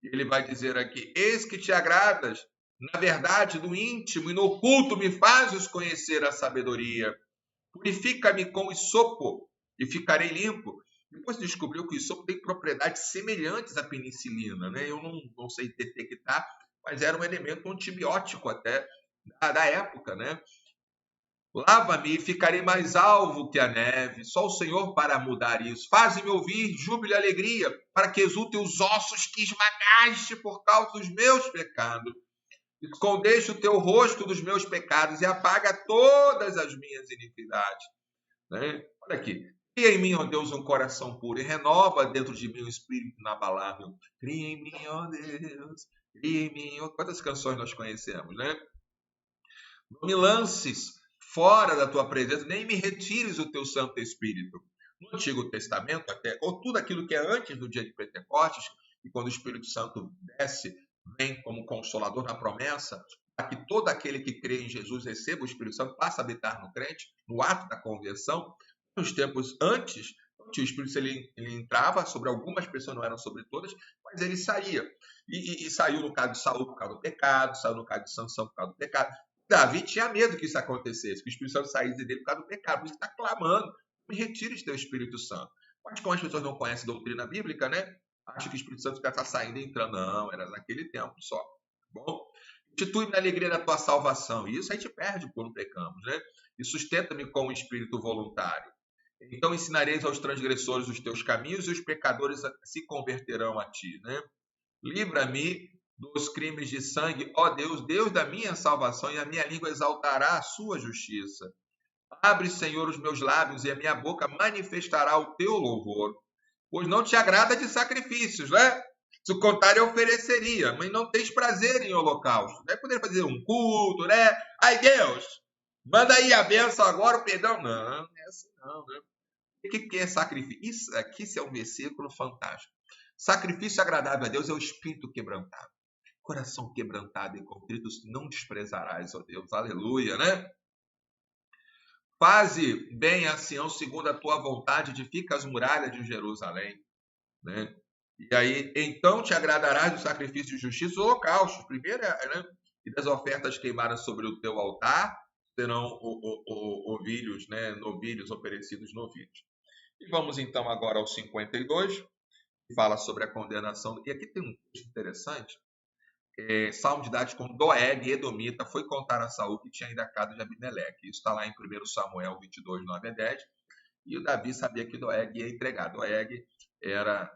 Ele vai dizer aqui, eis que te agradas, na verdade, no íntimo e no oculto me fazes conhecer a sabedoria. Purifica-me com isopo e ficarei limpo. Depois descobriu que o isopo tem propriedades semelhantes à penicilina, né? Eu não sei detectar, mas era um elemento antibiótico até da época, né? Lava-me e ficarei mais alvo que a neve. Só o Senhor para mudar isso. Faze-me ouvir júbilo e alegria, para que exultem os ossos que esmagaste por causa dos meus pecados. Escondeste o teu rosto dos meus pecados e apaga todas as minhas iniquidades. Né? Olha aqui. Cria em mim, ó Deus, um coração puro e renova dentro de mim um espírito inabalável. Cria em mim, ó Deus. Cria em mim. Quantas canções nós conhecemos, né? Não me lances fora da tua presença, nem me retires o teu Santo Espírito. No Antigo Testamento, até, ou tudo aquilo que é antes do dia de Pentecostes, e quando o Espírito Santo desce, vem como consolador na promessa, para que todo aquele que crê em Jesus receba o Espírito Santo, passe a habitar no crente, no ato da conversão. Nos tempos antes, o Espírito ele entrava sobre algumas pessoas, não eram sobre todas, mas ele saía. E saiu no caso de Saul por causa do pecado, saiu no caso de Sansão por causa do pecado. Davi tinha medo que isso acontecesse, que o Espírito Santo saísse dele por causa do pecado. Por isso está clamando, me retire de teu Espírito Santo. Mas como as pessoas não conhecem doutrina bíblica, né? Acham que o Espírito Santo está saindo e entrando. Não, era naquele tempo só. Tá bom? Institui-me na alegria da tua salvação. E isso a gente perde quando pecamos, né? E sustenta-me com o espírito voluntário. Então ensinareis aos transgressores os teus caminhos e os pecadores se converterão a ti, né? Livra-me dos crimes de sangue, ó Deus, Deus da minha salvação, e a minha língua exaltará a sua justiça. Abre, Senhor, os meus lábios, e a minha boca manifestará o teu louvor. Pois não te agrada de sacrifícios, né? Se o contrário, eu ofereceria, mas não tens prazer em holocausto. Não é poder fazer um culto, né? Ai, Deus, manda aí a bênção agora, o perdão. Não, não é assim não, né? O que é sacrifício? Isso aqui é um versículo fantástico. Sacrifício agradável a Deus é o espírito quebrantado. Coração quebrantado e contrito não desprezarás, ó Deus. Aleluia, né? Faze bem a Sião segundo a tua vontade, edifica as muralhas de Jerusalém, né? E aí, então te agradarás do sacrifício de justiça e holocausto. Primeiro, né? E das ofertas queimadas sobre o teu altar serão ovilhos, né? Novilhos oferecidos novilhos. E vamos então agora ao 52, que fala sobre a condenação. E aqui tem um texto interessante. Salmo de Davi com Doeg, Edomita, foi contar a Saul que tinha ido à casa de Abimeleque. Isso está lá em 1 Samuel 22, 9 a 10. E o Davi sabia que Doeg ia entregar. Doeg era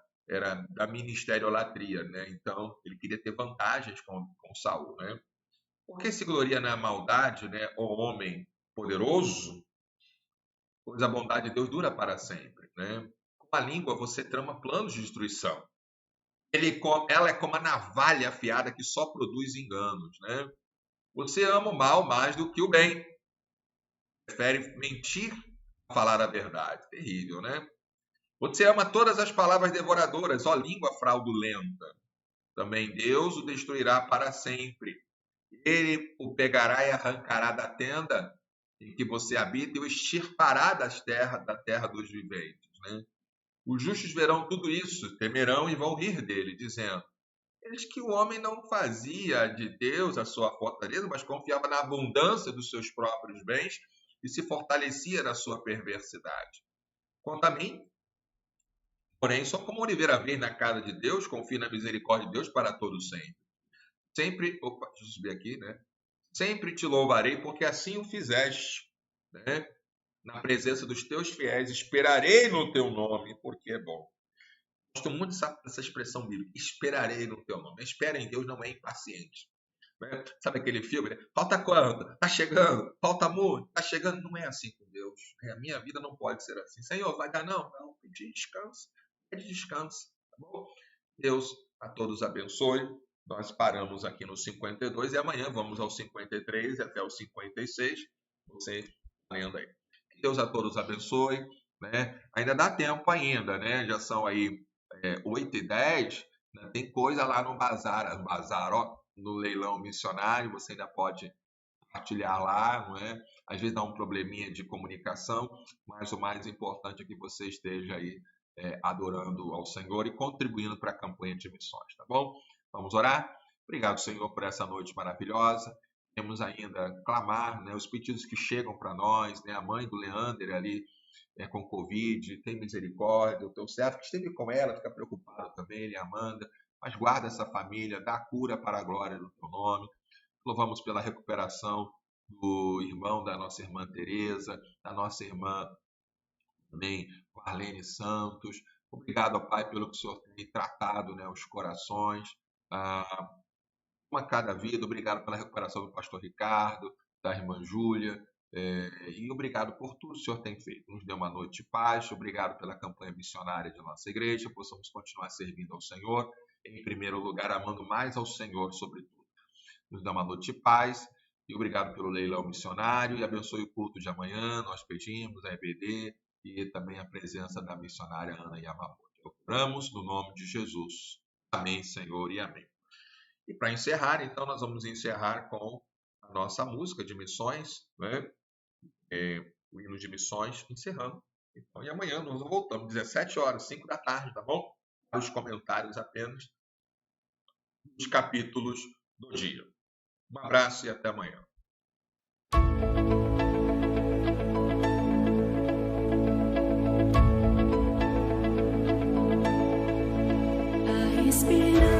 da ministeriolatria, né? Então ele queria ter vantagens com Saul, né? Porque se gloria na maldade, né, o homem poderoso, pois a bondade de Deus dura para sempre, né? Com a língua você trama planos de destruição. Ela é como a navalha afiada que só produz enganos, né? Você ama o mal mais do que o bem. Prefere mentir a falar a verdade. Terrível, né? Você ama todas as palavras devoradoras, ó língua fraudulenta. Também Deus o destruirá para sempre. Ele o pegará e arrancará da tenda em que você habita e o extirpará da terra dos viventes, né? Os justos verão tudo isso, temerão e vão rir dele, dizendo: eis que o homem não fazia de Deus a sua fortaleza, mas confiava na abundância dos seus próprios bens e se fortalecia na sua perversidade. Quanto a mim, porém, sou como oliveira verde na casa de Deus, confio na misericórdia de Deus para todo sempre. Deixa eu subir aqui, né? Sempre te louvarei, porque assim o fizeste, né? Na presença dos teus fiéis, esperarei no teu nome, porque é bom. Gosto muito dessa expressão bíblica, esperarei no teu nome. Espera em Deus, não é impaciente. Né? Sabe aquele filme? Né? Falta quanto? Está chegando. Falta muito? Está chegando. Não é assim com Deus. A minha vida não pode ser assim. Senhor, vai dar não? Não, pede descanso. Pede descanso. Tá bom? Deus a todos abençoe. Nós paramos aqui no 52 e amanhã vamos ao 53 e até o 56. Você lendo aí. Que Deus a todos abençoe. Né? Ainda dá tempo ainda, né? Já são aí 8h10, né? Tem coisa lá no bazar, ó, no leilão missionário, você ainda pode partilhar lá, não é? Às vezes dá um probleminha de comunicação, mas o mais importante é que você esteja aí adorando ao Senhor e contribuindo para a campanha de missões, tá bom? Vamos orar? Obrigado, Senhor, por essa noite maravilhosa. Temos ainda clamar, né, os pedidos que chegam para nós, né, a mãe do Leander ali, com Covid, tem misericórdia, o teu servo que esteve com ela, fica preocupado também, ele e a Amanda, mas guarda essa família, dá cura para a glória do teu nome. Louvamos pela recuperação do irmão, da nossa irmã Tereza, da nossa irmã também, Marlene Santos. Obrigado, Pai, pelo que o Senhor tem tratado, né, os corações, uma cada vida. Obrigado pela recuperação do pastor Ricardo, da irmã Júlia, e obrigado por tudo que o Senhor tem feito. Nos deu uma noite de paz. Obrigado pela campanha missionária de nossa igreja. Possamos continuar servindo ao Senhor, em primeiro lugar, amando mais ao Senhor sobre tudo. Nos dá uma noite de paz. E obrigado pelo leilão missionário. E abençoe o culto de amanhã. Nós pedimos a EBD e também a presença da missionária Ana Yamamoto. Oramos no nome de Jesus. Amém, Senhor, e amém. E para encerrar, então, nós vamos encerrar com a nossa música de missões, né? O hino de missões, encerrando. Então, e amanhã nós voltamos, 17 horas, 5 da tarde, tá bom? Para os comentários apenas dos capítulos do dia. Um abraço e até amanhã. A esperança